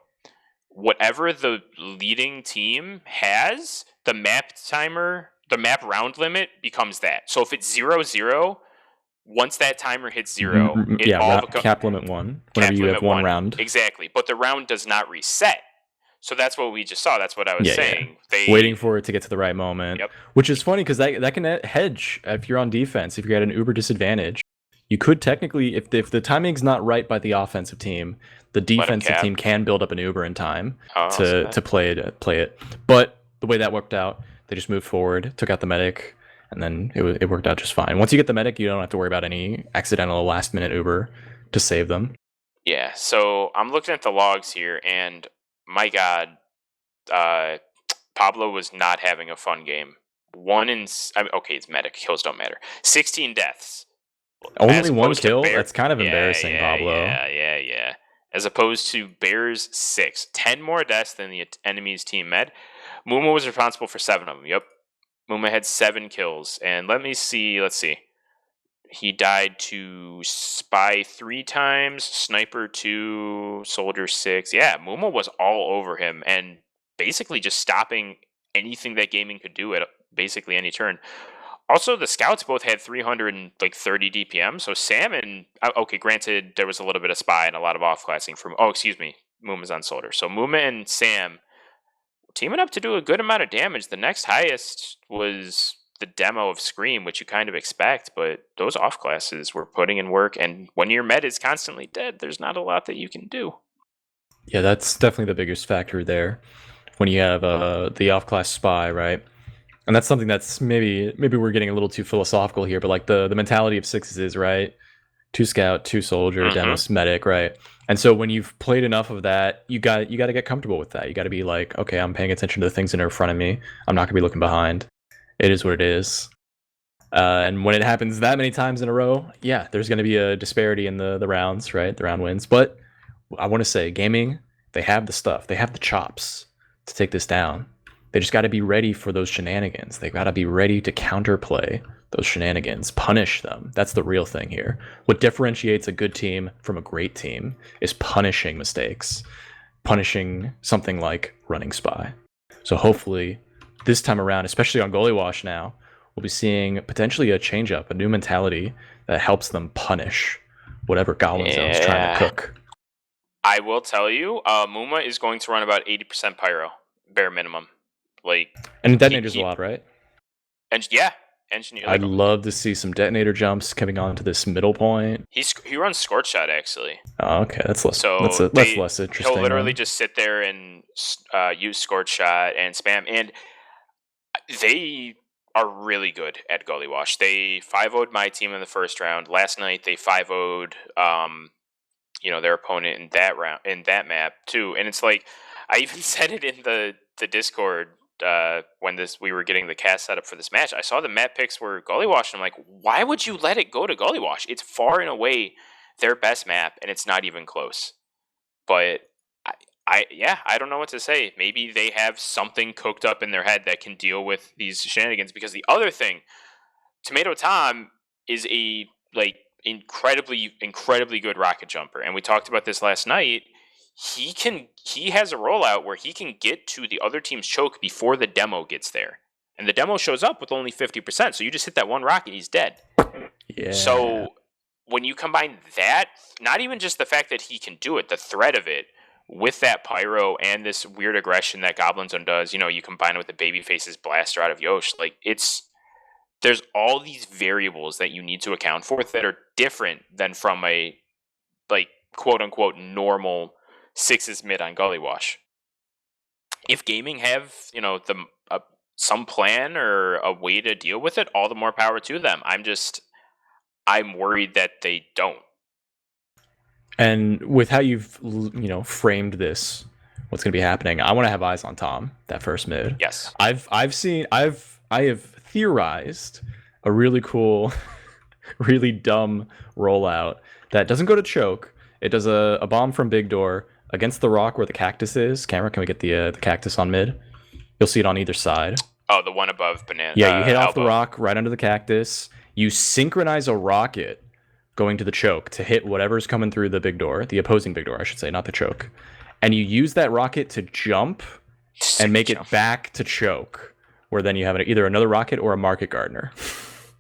whatever the leading team has, the map round limit becomes that. So if it's 0-0, once that timer hits 0, cap limit 1. Whenever you have one round. Exactly. But the round does not reset. So that's what we just saw. That's what I was saying. Waiting for it to get to the right moment. Yep. Which is funny because that can hedge if you're on defense. If you're at an uber disadvantage, you could technically, if the timing's not right by the offensive team, the defensive team can build up an uber in time to play it. But the way that worked out, they just moved forward, took out the medic, and then it worked out just fine. Once you get the medic, you don't have to worry about any accidental last minute uber to save them. Yeah. So I'm looking at the logs here, and my God, Pablo was not having a fun game. It's medic. Kills don't matter. 16 deaths. Only one kill? That's kind of embarrassing, Pablo. Yeah. As opposed to Bear's 6. 10 more deaths than the enemy's team med. Muma was responsible for 7 of them. Yep. Muma had 7 kills. And let's see. He died to Spy 3 times, Sniper 2, Soldier 6. Yeah, Muma was all over him and basically just stopping anything that gaming could do at basically any turn. Also, the scouts both had 330 DPM. So Sam and granted there was a little bit of Spy and a lot of off-classing from. Muma's on Soldier. So Muma and Sam teaming up to do a good amount of damage. The next highest was the demo of Scream, which you kind of expect, but those off classes were putting in work, and when your med is constantly dead, there's not a lot that you can do. Yeah, that's definitely the biggest factor there when you have the off class Spy, right? And that's something that's maybe we're getting a little too philosophical here, but like the mentality of 6s is, right? 2 scout, 2 soldier, demos medic, right? And so when you've played enough of that, you got to get comfortable with that. You got to be like, okay, I'm paying attention to the things that are in front of me. I'm not gonna be looking behind. It is what it is. And when it happens that many times in a row, yeah, there's going to be a disparity in the rounds, right? The round wins. But I want to say, gaming, they have the stuff, they have the chops to take this down. They just got to be ready for those shenanigans. They got to be ready to counterplay those shenanigans, punish them. That's the real thing here. What differentiates a good team from a great team is punishing mistakes, punishing something like running spy. So hopefully, this time around, especially on Gullywash now, we'll be seeing potentially a change up, a new mentality that helps them punish whatever Goblin Zone's trying to cook. I will tell you, Muma is going to run about 80% pyro, bare minimum. Like, and detonators a lot, right? And yeah, engineer. I'd love to see some detonator jumps coming onto this middle point. He runs Scorch Shot actually. Oh, okay, that's less. So that's less interesting. He'll literally just sit there and use Scorch Shot and spam, and they are really good at Gullywash. They 5-0'd my team in the first round. Last night they 5-0'd their opponent in that round, in that map too. And it's like, I even said it in the Discord when we were getting the cast set up for this match. I saw the map picks were Gullywash, and I'm like, why would you let it go to Gullywash? It's far and away their best map, and it's not even close. But I don't know what to say. Maybe they have something cooked up in their head that can deal with these shenanigans. Because the other thing, Tomato Tom is a incredibly good rocket jumper, and we talked about this last night. He has a rollout where he can get to the other team's choke before the demo gets there, and the demo shows up with only 50%. So you just hit that one rocket, he's dead. Yeah. So when you combine that, not even just the fact that he can do it, the threat of it, with that pyro and this weird aggression that Goblin Zone does, you combine it with the Babyface's blaster out of Yosh, there's all these variables that you need to account for that are different than from a quote unquote normal sixes mid on Gullywash. If gaming have some plan or a way to deal with it, all the more power to them. I'm worried that they don't. And with how you've framed this, what's going to be happening, I want to have eyes on Tom that first mid. Yes, I have theorized a really cool, really dumb rollout that doesn't go to choke. It does a bomb from big door against the rock where the cactus is. Camera, can we get the cactus on mid? You'll see it on either side. Oh, the one above banana. Yeah, you hit off the rock right under the cactus. You synchronize a rocket going to the choke to hit whatever's coming through the big door, the opposing big door, I should say, not the choke. And you use that rocket to jump and make it back to choke, where then you have either another rocket or a market gardener.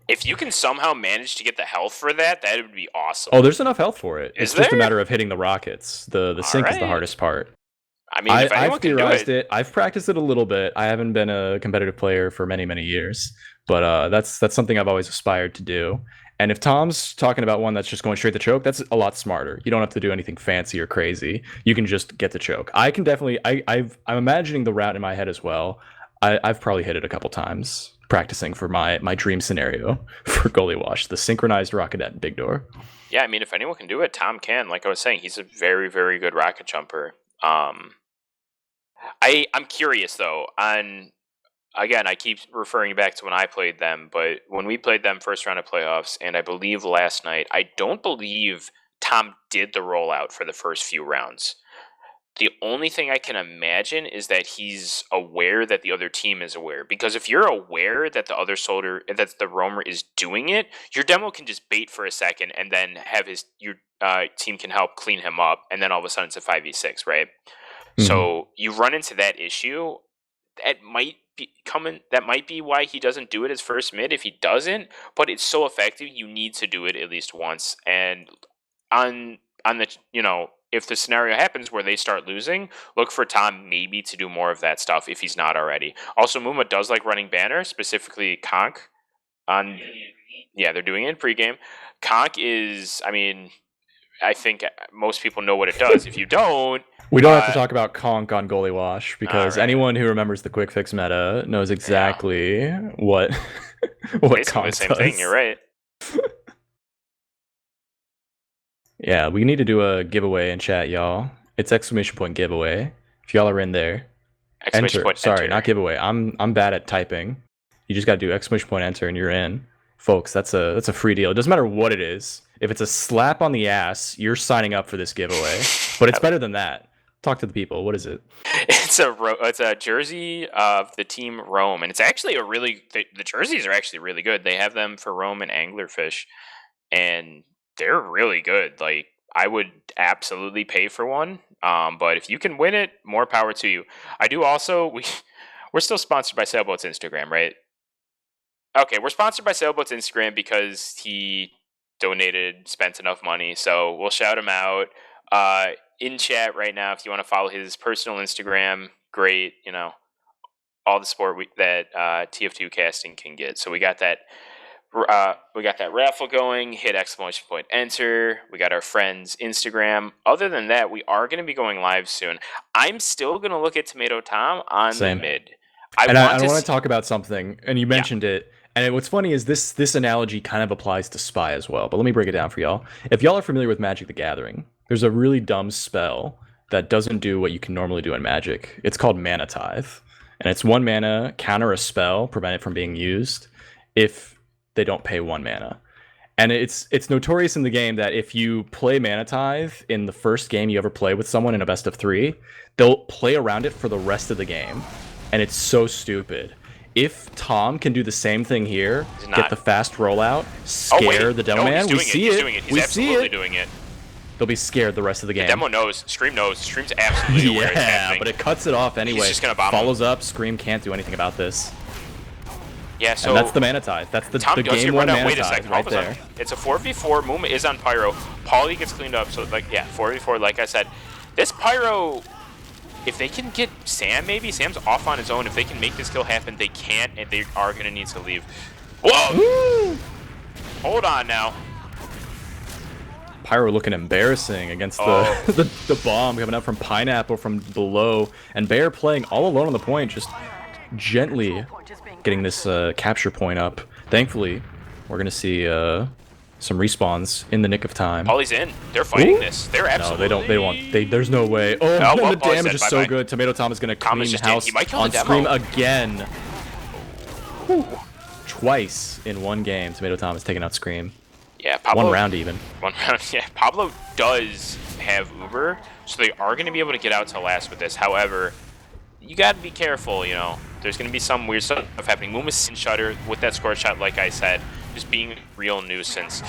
If you can somehow manage to get the health for that, that would be awesome. Oh, there's enough health for it. It's just a matter of hitting the rockets. The sync is the hardest part. I mean, if anyone I've theorized it. I've practiced it a little bit. I haven't been a competitive player for many, many years, but that's something I've always aspired to do. And if Tom's talking about one that's just going straight to choke, that's a lot smarter. You don't have to do anything fancy or crazy. You can just get to choke. I can definitely. I'm imagining the route in my head as well. I've probably hit it a couple times practicing for my dream scenario for Gullywash, the synchronized rocket at big door. Yeah, I mean, if anyone can do it, Tom can. Like I was saying, he's a very, very good rocket jumper. I'm curious though on. Again, I keep referring back to when I played them, but when we played them first round of playoffs, and I believe last night, I don't believe Tom did the rollout for the first few rounds. The only thing I can imagine is that he's aware that the other team is aware. Because if you're aware that the other soldier, that the roamer is doing it, your demo can just bait for a second and then have your team can help clean him up, and then all of a sudden it's a 5v6, right? Mm-hmm. So you run into that issue. That might be why he doesn't do it as first mid if he doesn't, but it's so effective you need to do it at least once. And on the if the scenario happens where they start losing, look for Tom maybe to do more of that stuff if he's not already. Also, Muma does like running banner, specifically Conk. They're doing it in pregame. Conk is, I think most people know what it does. If you don't, we don't have to talk about Conk on Gullywash because anyone who remembers the quick fix meta knows exactly what Conk does. The same thing. You're right. Yeah, we need to do a giveaway in chat, y'all. It's exclamation point giveaway. If y'all are in there, Exclamation enter. point Sorry, enter. not giveaway. I'm bad at typing. You just got to do exclamation point enter and you're in. Folks, that's a free deal. It doesn't matter what it is. If it's a slap on the ass, you're signing up for this giveaway. But it's better than that. Talk to the people. What is it? It's a jersey of the team Rome, and it's actually a really the jerseys are actually really good. They have them for Rome and anglerfish, and they're really good. Like I would absolutely pay for one. But if you can win it, more power to you. I do also we're still sponsored by Sailboat's Instagram, right? Okay, we're sponsored by Sailboat's Instagram because he spent enough money. So we'll shout him out in chat right now if you want to follow his personal Instagram. Great, all the support that TF2 casting can get. So we got that. We got that raffle going. Hit exclamation point enter. We got our friends Instagram. Other than that, we are going to be going live soon. I'm still going to look at Tomato Tom on Same. the mid. I want to talk about something, and you mentioned it. And what's funny is this analogy kind of applies to Spy as well. But let me break it down for y'all. If y'all are familiar with Magic the Gathering, there's a really dumb spell that doesn't do what you can normally do in Magic. It's called Mana Tithe. And it's 1 mana, counter a spell, prevent it from being used if they don't pay 1 mana. And it's notorious in the game that if you play Mana Tithe in the first game you ever play with someone in a best of 3, they'll play around it for the rest of the game. And it's so stupid. If Tom can do the same thing here, get the fast rollout, scare the demo man, we see it. He's absolutely doing it. They'll be scared the rest of the game. The demo knows. Stream knows. Stream's absolutely aware it's happening. But it cuts it off anyway. He's just gonna bomb Follows up. Scream can't do anything about this. Yeah, so and that's the Mana Tithe. That's the game one Mana Tithe right there. It's a 4v4. Muma is on Pyro. Paulie gets cleaned up. So 4v4. Like I said, this Pyro. If they can get Sam, maybe Sam's off on his own. If they can make this kill happen, they can't, and they are gonna need to leave. Whoa! Woo! Hold on now. Pyro looking embarrassing against the bomb coming up from Pineapple from below, and Bear playing all alone on the point, just gently getting this capture point up. Thankfully, we're gonna see some respawns in the nick of time. Paulie's in. They're fighting this. They're absolutely. No, they don't. There's no way. Oh, well, the damage is so good. Tomato Tom is gonna clean house on Scream again. Twice in one game, Tomato Tom has taken out Scream. Yeah, Pablo, 1 round even. 1 round. Yeah, Pablo does have Uber, so they are going to be able to get out to last with this. However, you got to be careful. There's going to be some weird stuff happening. Muma's in shutter with that score shot, like I said, just being a real nuisance.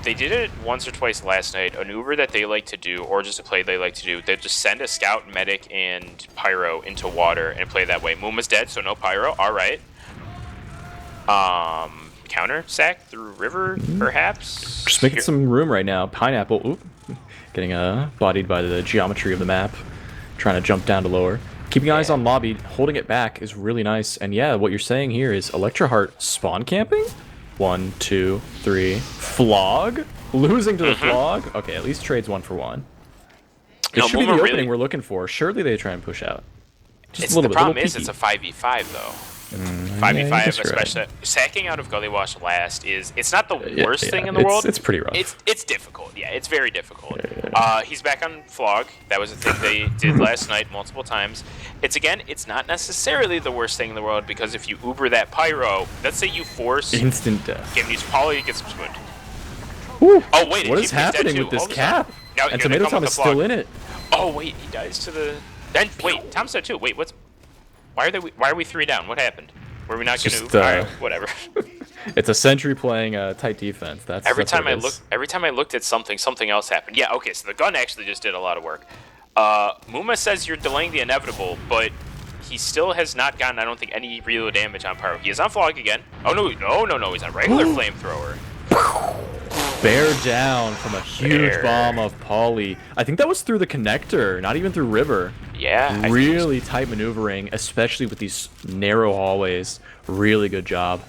They did it once or twice last night. An Uber that they like to do, or just a play they like to do, they just send a scout, medic, and pyro into water and play that way. Muma's dead, so no pyro. All right. Counter sack through river, perhaps. Just making some room right now. Pineapple, oop, getting bodied by the geometry of the map, trying to jump down to lower. Keeping eyes on lobby, holding it back is really nice. And yeah, what you're saying here is Electra Heart spawn camping. 1, 2, 3, flog, losing to the flog. Okay, at least trades 1 for 1. This should be the opening we're looking for. Surely they try and push out. Just a little bit. The problem is it's a 5v5 though. 5v5, especially right. Sacking out of Gullywash last it's not the worst thing in the world. It's pretty rough. It's difficult. Yeah, it's very difficult. He's back on Flog. That was a thing they did last night multiple times. It's not necessarily the worst thing in the world because if you Uber that Pyro, let's say you force instant death. Game needs Paulie gets spooned. Oh wait, what is happening with this cap? Now, and Tomato Tom is still in it. Oh wait, he dies to the. Then wait, Tom's dead too. Wait, what's? Why are we 3 down? What happened? Were we not going to? Whatever. It's a sentry playing tight defense. Every time I looked at something else happened. Yeah. Okay. So the gun actually just did a lot of work. Muma says you're delaying the inevitable, but he still has not gotten, I don't think, any real damage on Pyro. He is on Flog again. Oh no! He's on regular flamethrower. Bear down from a huge bomb of Paulie. I think that was through the connector, not even through river. Yeah. Really tight maneuvering, especially with these narrow hallways. Really good job.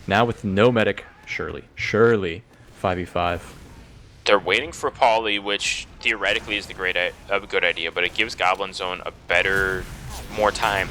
Now with no medic, surely 5v5. They're waiting for Paulie, which theoretically is a good idea, but it gives Goblin Zone more time,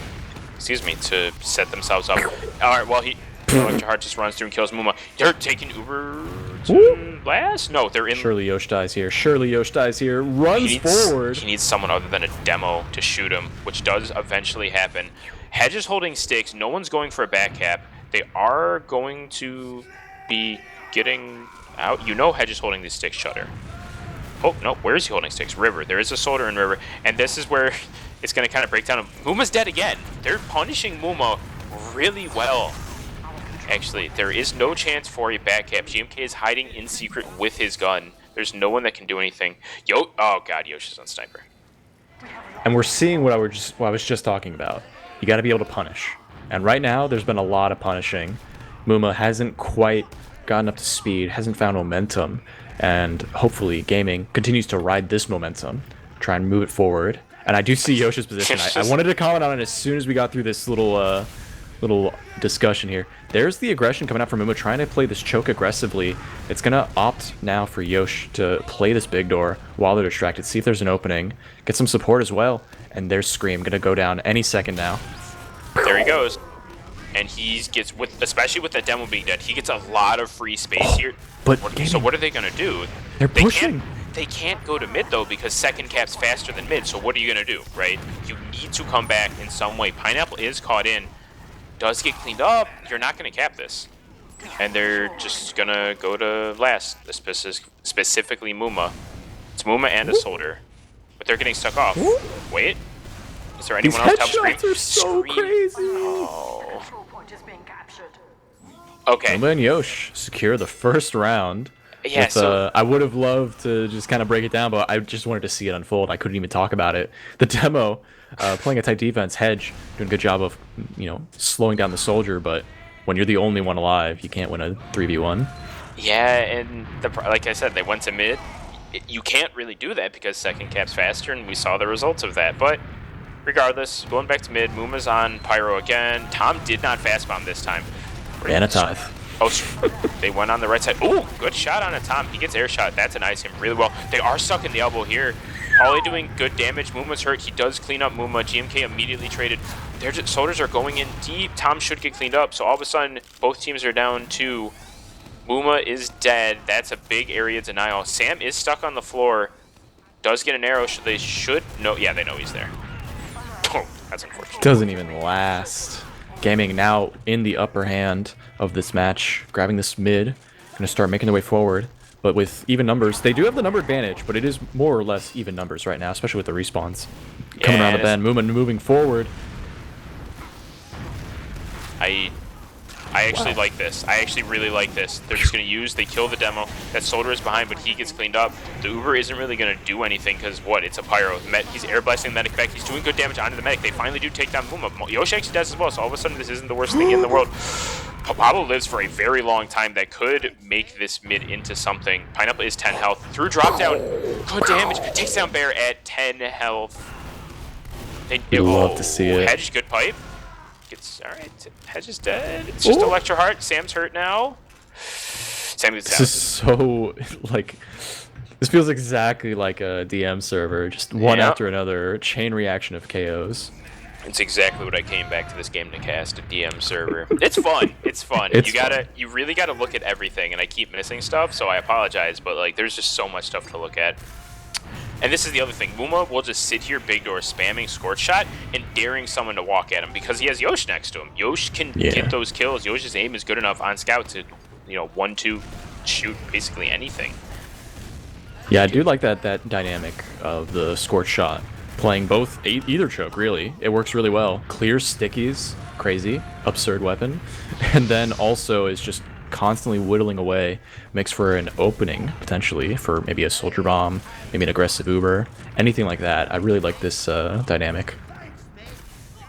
to set themselves up. All right, well, Electra Heart just runs through and kills Muma. They're taking Uber to last? No, they're in. Surely Yosh dies here. Surely Yosh dies here. Runs forward. He needs someone other than a demo to shoot him, which does eventually happen. Hedge is holding sticks. No one's going for a back cap. They are going to be getting out. You know Hedge is holding the stick shutter. Oh, no. Where is he holding sticks? River. There is a soldier in River. And this is where it's going to kind of break down. Muma's dead again. They're punishing Muma really well. Actually, there is no chance for a back cap. GMK is hiding in secret with his gun. There's no one that can do anything. Oh god, Yosh is on sniper. And we're seeing what I was just talking about. You got to be able to punish. And right now, there's been a lot of punishing. Muma hasn't quite gotten up to speed, hasn't found momentum, and hopefully Gaming continues to ride this momentum, try and move it forward. And I do see Yosh's position. I wanted to comment on it as soon as we got through this little discussion here. There's the aggression coming out from Muma, trying to play this choke aggressively. It's going to opt now for Yosh to play this big door while they're distracted, see if there's an opening, get some support as well. And there's Scream, going to go down any second now. There he goes. And he gets, especially with that demo being dead, he gets a lot of free space here. But so what are they going to do? They're pushing. They can't go to mid, though, because second cap's faster than mid. So what are you going to do, right? You need to come back in some way. Pineapple is caught in. Does get cleaned up. You're not going to cap this. And they're just going to go to last, specifically Muma. It's Muma and a soldier. But they're getting stuck off. Wait. Is there anyone else? These headshots are so crazy. Oh. Okay. Muma and Yosh secure the first round. Yeah, with, I would have loved to just kind of break it down, but I just wanted to see it unfold. I couldn't even talk about it. The demo, playing a tight defense, Hedge doing a good job of, slowing down the soldier, but when you're the only one alive, you can't win a 3v1. Yeah, and like I said, they went to mid. You can't really do that because second cap's faster, and we saw the results of that. But regardless, going back to mid, Muma's on Pyro again. Tom did not fast bomb this time. And a tithe. Oh, they went on the right side. Ooh, good shot on a Tom. He gets air shot. That's an ice him really well. They are stuck in the elbow here. Pauly doing good damage. Muma's hurt. He does clean up Muma. GMK immediately traded. Their soldiers are going in deep. Tom should get cleaned up. So all of a sudden, both teams are down 2. Muma is dead. That's a big area denial. Sam is stuck on the floor. Does get an arrow. They should know. Yeah, they know he's there. Oh, that's unfortunate. Doesn't even last. Gaming now in the upper hand of this match, grabbing this mid, going to start making their way forward. But with even numbers, they do have the number advantage, but it is more or less even numbers right now, especially with the respawns. Coming around the bend, moving forward. I actually like this. I actually really like this. They're just going to use, they kill the demo. That soldier is behind, but he gets cleaned up. The Uber isn't really going to do anything because what? It's a pyro. He's air blasting the medic back. He's doing good damage onto the medic. They finally do take down Muma. Yoshi actually does as well, so all of a sudden this isn't the worst thing in the world. Pablo lives for a very long time. That could make this mid into something. Pineapple is 10 health. Through drop down. Good damage. Takes down Bear at 10 health. Love to see it. Hedge, good pipe. Alright, Hedge is dead. It's just Electro Heart. Sam's hurt now. Sam gets down. This is so, this feels exactly like a DM server. Just one after another, chain reaction of KOs. It's exactly what I came back to this game to cast, a DM server. It's fun. It's fun. You really gotta look at everything, and I keep missing stuff, so I apologize, but there's just so much stuff to look at. And this is the other thing. Muma will just sit here big door spamming Scorch Shot and daring someone to walk at him because he has Yosh next to him. Yosh can get those kills. Yosh's aim is good enough on scout to, 1-2 shoot basically anything. Yeah, I do like that dynamic of the Scorch Shot. Playing both, either choke, really. It works really well. Clears stickies, crazy, absurd weapon. And then also is just constantly whittling away, makes for an opening, potentially, for maybe a soldier bomb, maybe an aggressive Uber, anything like that. I really like this dynamic.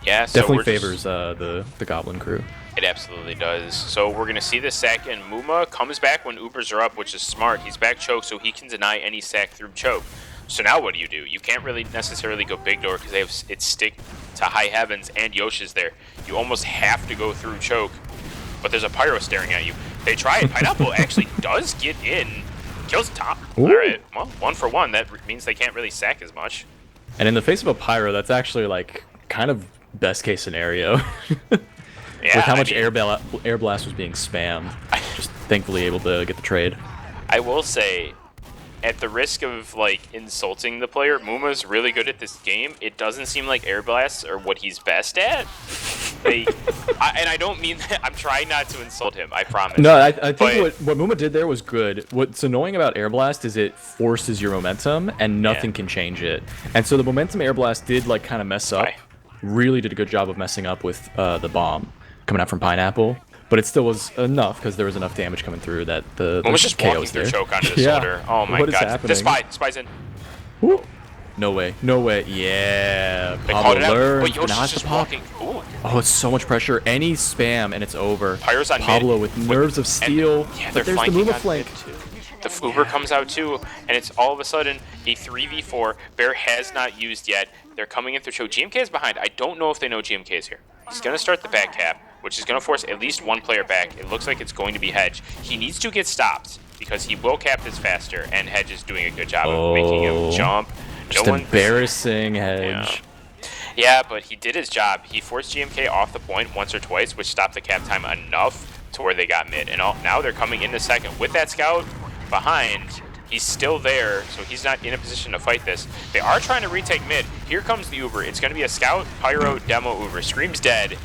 Yeah, so definitely favors the Goblin crew. It absolutely does. So we're going to see this sack, and Muma comes back when Ubers are up, which is smart. He's back choke, so he can deny any sack through choke. So now what do? You can't really necessarily go big door because they have it stick to high heavens, and Yosh is there. You almost have to go through choke, but there's a pyro staring at you. They try it. Pineapple actually does get in. Kills top. All right. Well, 1 for 1. That means they can't really sack as much. And in the face of a pyro, that's actually kind of best case scenario. Yeah, with how much air blast was being spammed. Just thankfully able to get the trade. I will say, at the risk of like insulting the player, Muma's really good at this game. It doesn't seem like air blasts are what he's best at. Like, and I don't mean that. I'm trying not to insult him. I promise. No, I think what Muma did there was good. What's annoying about air blast is it forces your momentum, and nothing can change it. And so the momentum air blast did like kind of mess up. Really did a good job of messing up with the bomb coming out from Pineapple. But it still was enough because there was enough damage coming through that the was just walking through choke onto his shoulder. Oh my god! The spy's in. Woo. No way, no way. Yeah, they called it out. learned. But Yoshi's just walking. Ooh. Oh, it's so much pressure. Any spam and it's over. Pyro's on Pablo mid. with nerves of steel. Yeah, but there's the Muma flank. The Uber comes out too, and it's all of a sudden a 3v4. Bear has not used yet. They're coming in through choke. GMK is behind. I don't know if they know GMK is here. He's going to start the back cap, which is going to force at least one player back. It looks like it's going to be Hedge. He needs to get stopped because he will cap this faster, and Hedge is doing a good job of making him jump. Just embarrassing, Hedge. Yeah, but he did his job. He forced GMK off the point once or twice, which stopped the cap time enough to where they got mid. And now they're coming into second. With that scout behind, he's still there, so he's not in a position to fight this. They are trying to retake mid. Here comes the Uber. It's going to be a scout, pyro, demo, Uber. Scream's dead.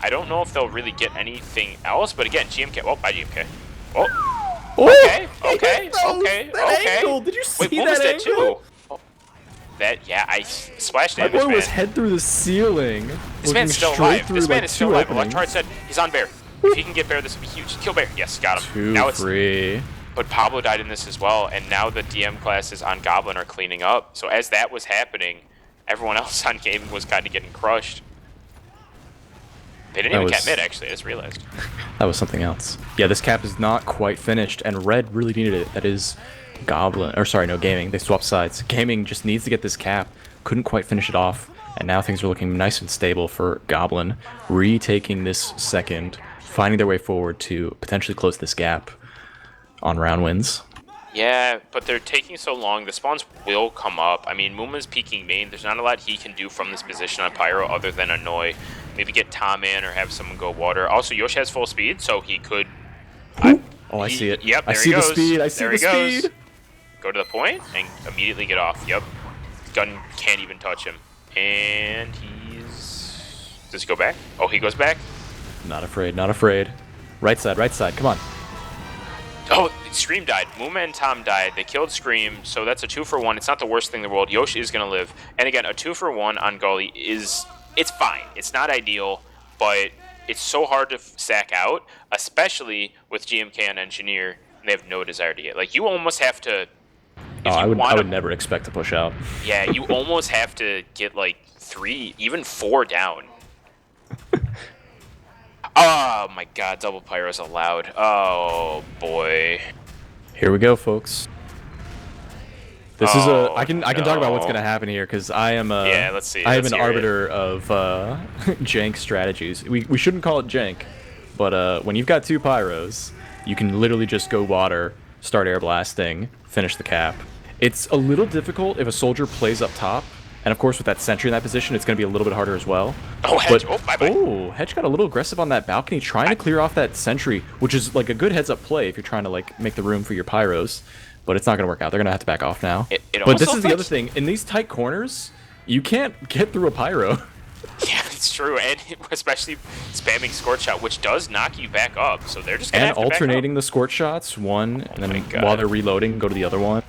I don't know if they'll really get anything else, but again, GMK. Well, bye GMK. Oh. Okay. Did you see that angle? Too? Oh, I splashed damage, My boy man. was head through the ceiling. This man's still alive. This man is still alive. Electrard said he's on Bear. If he can get Bear, this would be huge. Kill Bear. Yes, got him. Now it's free. But Pablo died in this as well, and now the DM classes on Goblin are cleaning up. So as that was happening, everyone else on gaming was kind of getting crushed. They didn't even cap mid, actually. I just realized. That was something else. Yeah, this cap is not quite finished, and Red really needed it. That is Goblin. Or sorry, no, Gaming. They swapped sides. Gaming just needs to get this cap. Couldn't quite finish it off, and now things are looking nice and stable for Goblin. Retaking this second, finding their way forward to potentially close this gap on round wins. Yeah, but they're taking so long. The spawns will come up. I mean, Muma's peeking main. There's not a lot he can do from this position on Pyro other than annoy. Maybe get Tom in or have someone go water. Also, Yoshi has full speed, so he could... I see it. Yep, there I see the speed. I see the speed. Go to the point and immediately get off. Yep. Gun can't even touch him. And he's... Does he go back? Oh, he goes back? Not afraid, not afraid. Right side, come on. Oh, Scream died. Muma and Tom died. They killed Scream, so that's a 2-for-1. It's not the worst thing in the world. Yoshi is going to live. And again, a 2-for-1 on Gully is... It's fine. It's not ideal, but it's so hard to sack out, especially with GMK on Engineer. They have no desire to get. Like, you almost have to... I would never expect to push out. Yeah, you almost have to get, like, 3, even 4 down. Oh, my God. Double Pyro's allowed. Oh, boy. Here we go, folks. This is a... I can talk about what's going to happen here, because I am a... Yeah, let's see. I am an arbiter of jank strategies. We shouldn't call it jank, but when you've got 2 Pyros, you can literally just go water, start air blasting, finish the cap. It's a little difficult if a soldier plays up top, and of course with that sentry in that position, it's going to be a little bit harder as well. Oh, Hedge. Oh, bye-bye. Oh, Hedge got a little aggressive on that balcony, trying to clear off that sentry, which is like a good heads-up play if you're trying to like make the room for your Pyros. But it's not going to work out. They're going to have to back off now. But this is the other thing. In these tight corners, you can't get through a Pyro. Yeah, it's true. And especially spamming Scorch Shot, which does knock you back up. So they're just going to have to alternating the Scorch Shots, one, and then while they're reloading, go to the other one.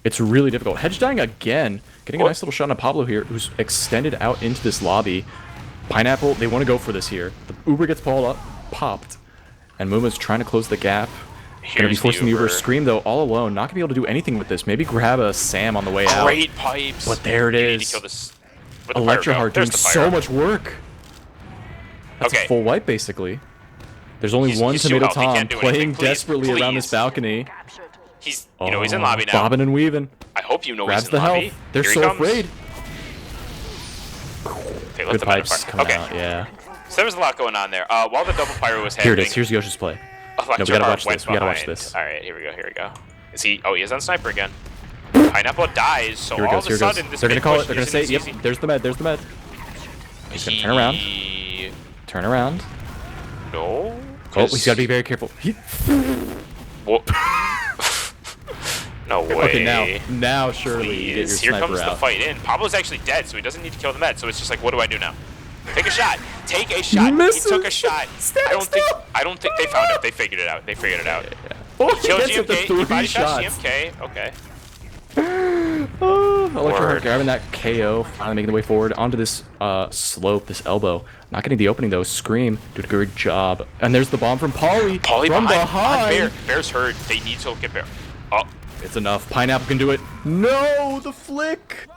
It's really difficult. Hedge dying again. Getting a nice little shot on Pablo here, who's extended out into this lobby. Pineapple, they want to go for this here. The Uber gets popped. And Muma's trying to close the gap. Gonna be forcing the Uber Scream, though, all alone. Not gonna be able to do anything with this. Maybe grab a Sam on the way out. Great pipes. But there it is. You need to kill this with Electroheart doing so much work. That's a full wipe, basically. There's only one Tomato Tom playing desperately around this balcony. He's, he's in lobby now. Bobbing and weaving. I hope you know Grabs he's in lobby. Health. They're so afraid. They let the pipes coming out, yeah. So there was a lot going on there. While the double pyro was happening... Here it is. Here's Yoshi's play. No, we gotta watch this. We gotta watch this. All right, here we go. Is he? Oh, he is on sniper again. Pineapple dies, so all of a sudden this... They're gonna call it. They're gonna say, yep, there's the med. There's the med. He's gonna turn around. Turn around. No. Oh, he's gotta be very careful. What? No way. Okay, now surely you get your Please. Here sniper comes the out. fight in. Pablo's actually dead, so he doesn't need to kill the med. So it's just like, what do I do now? Take a shot. Take a shot. Misses. He took a shot. Stand I don't think. still. I don't think they found it. They figured it out. They figured it out. Oh, He killed gets it, the GMK. He 3 body shot shots. GMK. Okay. Oh, Electro Word. grabbing that KO, finally making the way forward onto this slope, this elbow. Not getting the opening though. Scream, did a good job. And there's the bomb from Pauly. Pauly from behind. Bear. Bear's hurt. They need to look at Bear. Oh. It's enough. Pineapple can do it. No, the flick.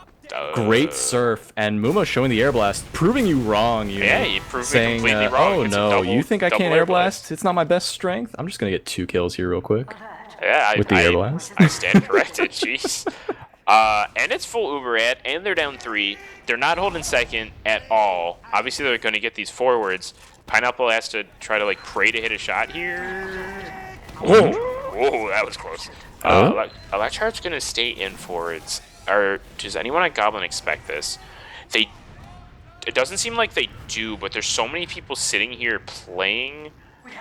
Great surf, and Muma showing the air blast, proving you wrong. Yeah, you proved me saying, completely wrong. Oh It's a no, you think I double can't air blast? It's not my best strength. I'm just gonna get 2 kills here real quick. Yeah, with the air blast. I stand corrected. Jeez. And it's full Uber ad, and they're down 3. They're not holding second at all. Obviously, they're going to get these forwards. Pineapple has to try to like pray to hit a shot here. Whoa, that was close. Electrar's going to stay in forwards. Does anyone at Goblin expect this? It doesn't seem like they do, but there's so many people sitting here playing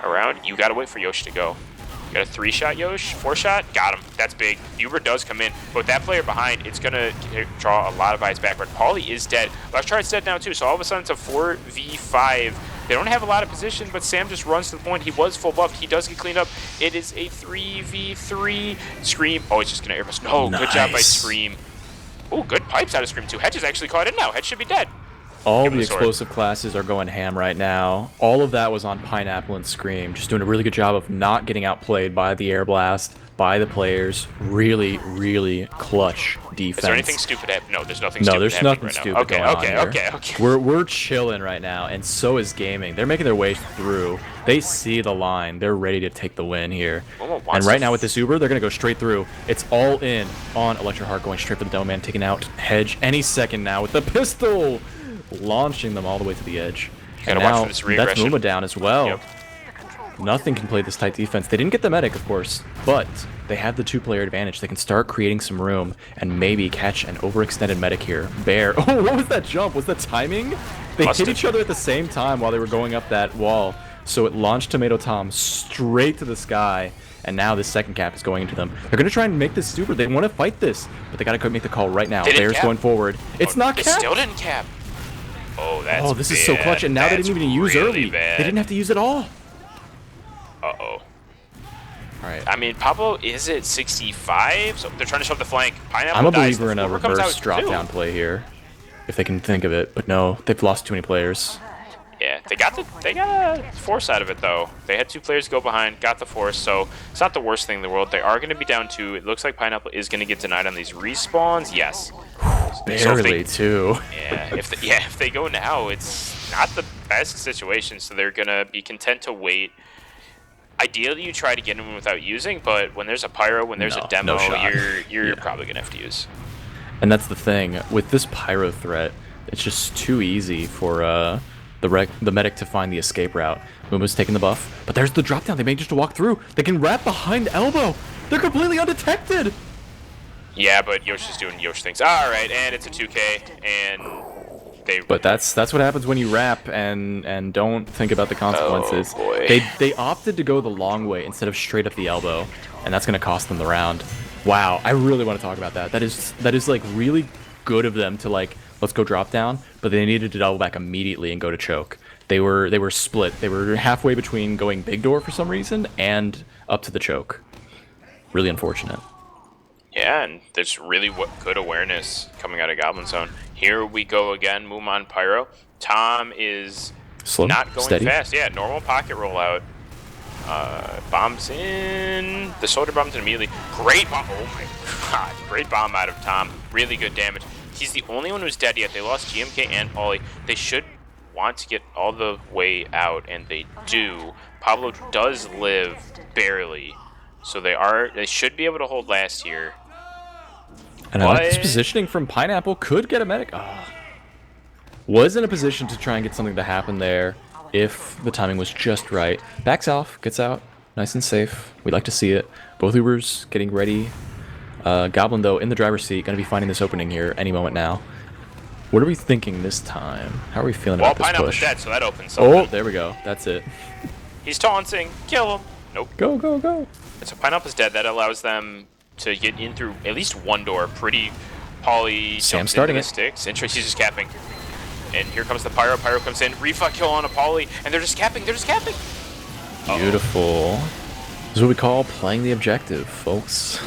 around. You got to wait for Yosh to go. You got a 3-shot Yosh, 4-shot, got him. That's big. Uber does come in, but with that player behind, it's gonna draw a lot of eyes backward. Pauly is dead. Electrod's dead now too, so all of a sudden it's a 4v5. They don't have a lot of position, but Sam just runs to the point. He was full buffed. He does get cleaned up. It is a 3v3. Scream. Oh, he's just gonna airbus. No, nice. Good job by Scream. Oh, good pipes out of Scream too. Hedge is actually caught in now. Hedge should be dead. All the explosive classes are going ham right now. All of that was on Pineapple and Scream. Just doing a really good job of not getting outplayed by the air blast, by the players. Really, really clutch defense. Is there anything stupid happening? No, there's nothing stupid No, there's happening nothing right stupid now. going on here. Okay. We're chilling right now, and so is Gaming. They're making their way through. They see the line. They're ready to take the win here. And right now with this Uber, they're going to go straight through. It's all in on Electroheart, going straight for the Dome Man, taking out Hedge any second now with the pistol. Launching them all the way to the edge. And now that's Muma down as well. Yep. Nothing can play this tight defense. They didn't get the medic, of course, but they have the 2-player advantage. They can start creating some room and maybe catch an overextended medic here. Bear. Oh, what was that jump? Was that timing? They hit each other at the same time while they were going up that wall. So it launched Tomato Tom straight to the sky. And now this second cap is going into them. They're going to try and make this super. They want to fight this, but they got to make the call right now. Bear's going forward. It's not capped. They still didn't cap. Oh, that's Oh, this is so clutch, and now they didn't even use really early. Bad. They didn't have to use it all. Uh-oh. Alright. I mean, Pablo is at 65, so they're trying to shove the flank. Pineapple I'm a dies, believer in a reverse drop-down too. play here, if they can think of it, but no, they've lost too many players. Yeah, they got a force out of it, though. They had 2 players go behind, got the force, so it's not the worst thing in the world. They are going to be down 2. It looks like Pineapple is going to get denied on these respawns. Yes. Barely, too. Yeah, if they go now, it's not the best situation, so they're going to be content to wait. Ideally, you try to get them without using, but when there's a pyro, when there's a demo, you're probably going to have to use. And that's the thing. With this pyro threat, it's just too easy for the medic to find the escape route. Muma's taking the buff, but there's the drop down. They managed to walk through. They can wrap behind elbow. They're completely undetected. Yeah, but Yosh is doing Yosh things. All right, and it's a 2K, and they. But that's what happens when you wrap and don't think about the consequences. Oh, boy. They opted to go the long way instead of straight up the elbow, and that's going to cost them the round. Wow, I really want to talk about that. That is like really good of them to like, let's go drop down, but they needed to double back immediately and go to choke. They were split. They were halfway between going big door for some reason and up to the choke. Really unfortunate. Yeah, and there's really good awareness coming out of Goblin Zone. Here we go again, Muma on Pyro. Tom is not going steady. fast. Yeah, normal pocket rollout. Bombs in. The shoulder bombs in immediately. Great bomb. Oh my god. Great bomb out of Tom. Really good damage. He's the only one who's dead yet. They lost GMK and Pauly. They should want to get all the way out, and they do. Pablo does live barely. So they should be able to hold last here. And I like this positioning from Pineapple. Could get a medic. Was in a position to try and get something to happen there if the timing was just right. Backs off, gets out, nice and safe. We'd like to see it. Both Ubers getting ready. Goblin, though, in the driver's seat, going to be finding this opening here any moment now. What are we thinking this time? How are we feeling about this push? Pineapple's dead, so that opens something. Oh, there we go. That's it. He's taunting. Kill him. Nope. Go, go, go. And so Pineapple's dead. That allows them to get in through at least one door. Pretty Pauly jumps into the sticks, and Tracy's just capping. And here comes the Pyro. Pyro comes in, refuck kill on a Pauly, and they're just capping. They're just capping. Beautiful. This is what we call playing the objective, folks.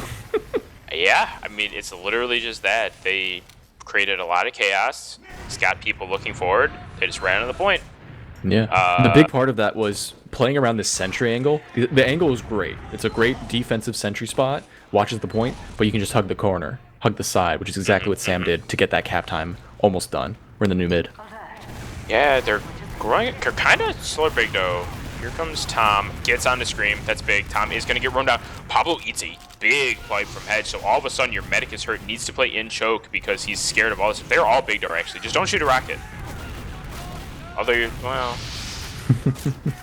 Yeah, I mean, it's literally just that. They created a lot of chaos. It's got people looking forward. They just ran to the point. Yeah. The big part of that was playing around this sentry angle. The angle is great. It's a great defensive sentry spot. Watches the point, but you can just hug the corner, hug the side, which is exactly what Sam did to get that cap time almost done. We're in the new mid. Yeah, they're growing. They're kind of slow big though. Here comes Tom. Gets on the scream. That's big. Tom is going to get run down. Pablo eats a big pipe from Hedge, so all of a sudden your medic is hurt. Needs to play in choke because he's scared of all this. They're all big door actually. Just don't shoot a rocket. Although, well,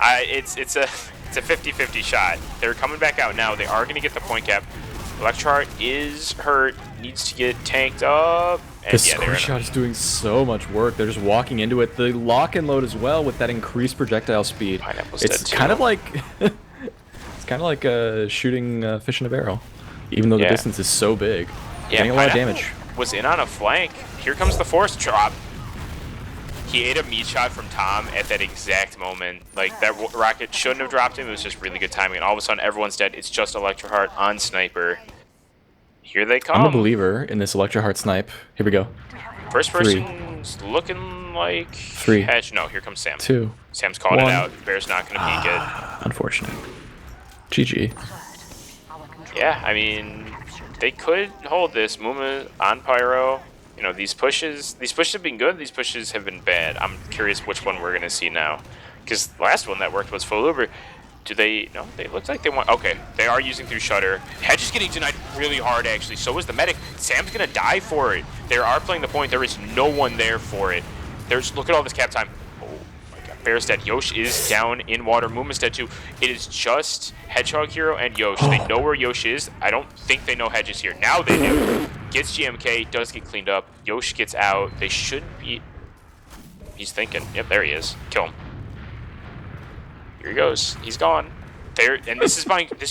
it's a 50-50 shot. They're coming back out now. They are going to get the point cap. Electroheart is hurt. Needs to get tanked up. And the score shot is doing so much work. They're just walking into it. The lock and load as well with that increased projectile speed. It's kind of like shooting fish in a barrel, even though the distance is so big. Yeah, getting a lot of damage. Was in on a flank. Here comes the force drop. He ate a meat shot from Tom at that exact moment. Like, that rocket shouldn't have dropped him. It was just really good timing. And all of a sudden, everyone's dead. It's just Electroheart on Sniper. Here they come. I'm a believer in this Electroheart snipe. Here we go. First person's looking like... 3. Hedge. No, here comes Sam. 2. Sam's called 1. it out. Bear's not going to peek it. Unfortunate. GG. Yeah, I mean, they could hold this. Muma on Pyro. You know, these pushes have been good. These pushes have been bad. I'm curious which one we're going to see now. Because the last one that worked was full Uber. Do they... No, they look like they want... Okay, they are using through Shutter. Hedge is getting denied really hard, actually. So is the medic. Sam's going to die for it. They are playing the point. There is no one there for it. Look at all this cap time. Oh, my God. Bear's dead. Yosh is down in water. Muma's dead, too. It is just Hedgehog Hero and Yosh. They know where Yosh is. I don't think they know Hedge is here. Now they do. Gets GMK, does get cleaned up. Yosh gets out. They should be... He's thinking. Yep, there he is. Kill him. Here he goes. He's gone. There, and this is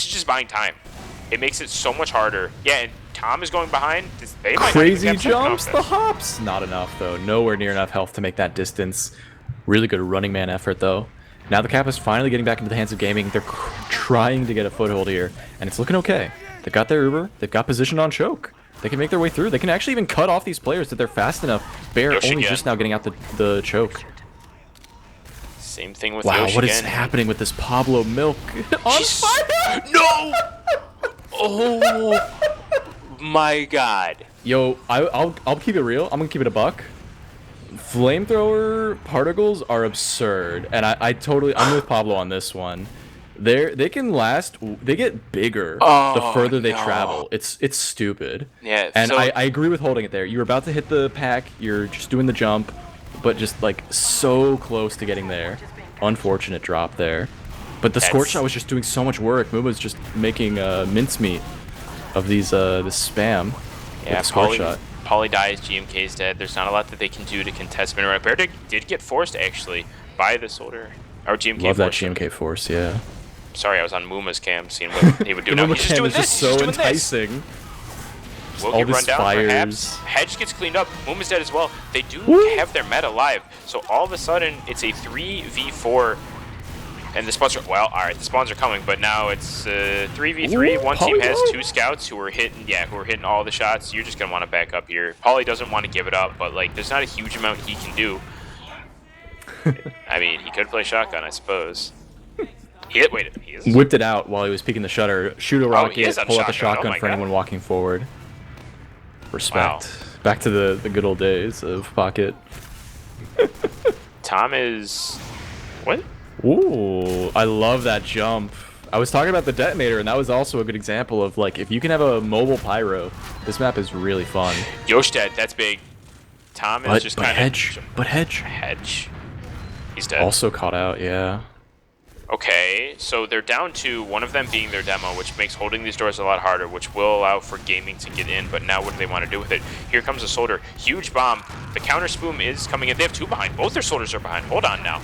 just buying time. It makes it so much harder. Yeah, and Tom is going behind. They might crazy jumps, the hops. Not enough though. Nowhere near enough health to make that distance. Really good running man effort though. Now the cap is finally getting back into the hands of gaming. They're trying to get a foothold here, and it's looking okay. They've got their Uber. They've got position on choke. They can make their way through. They can actually even cut off these players if they're fast enough. Bear only just now getting out the choke. Same thing with wow, Yosh what again. is happening with this Pablo Milk? On fire! No! Oh my God! Yo, I'll keep it real. I'm gonna keep it a buck. Flamethrower particles are absurd, and I'm with Pablo on this one. They can last. They get bigger the further they travel. It's stupid. Yeah, and so I agree with holding it there. You're about to hit the pack. You're just doing the jump, but just like so close to getting there. Unfortunate drop there. But the scorch shot was just doing so much work. Muma's just making mincemeat of these this spam. Yeah, Pauly dies. GMK's dead. There's not a lot that they can do to contest Mineral. Bear did get forced actually by the soldier. Or GMK. Love that GMK force. Yeah. Sorry, I was on Muma's cam seeing what he would do. Now he's just doing this. So enticing. Will get run down perhaps. Hedge gets cleaned up. Muma's dead as well. They do have their meta live. So all of a sudden, it's a 3v4. And the spawns are... Well, alright, the spawns are coming. But now it's 3v3. One team has 2 scouts who are hitting all the shots. You're just going to want to back up here. Pauly doesn't want to give it up. But, like, there's not a huge amount he can do. I mean, he could play shotgun, I suppose. He is. Whipped it out while he was peeking the shutter. Shoot a rocket, pull out the shotgun for anyone walking forward. Respect. Wow. Back to the good old days of Pocket. Tom is... What? Ooh, I love that jump. I was talking about the detonator, and that was also a good example of, like, if you can have a mobile pyro, this map is really fun. Yosh dead, that's big. Tom is just kind of... But Hedge. Hedge. He's dead. Also caught out, yeah. Okay, so they're down to one of them being their demo, which makes holding these doors a lot harder, which will allow for gaming to get in, but now what do they want to do with it? Here comes a soldier. Huge bomb. The counter spoon is coming in. They have 2 behind. Both their soldiers are behind. Hold on now.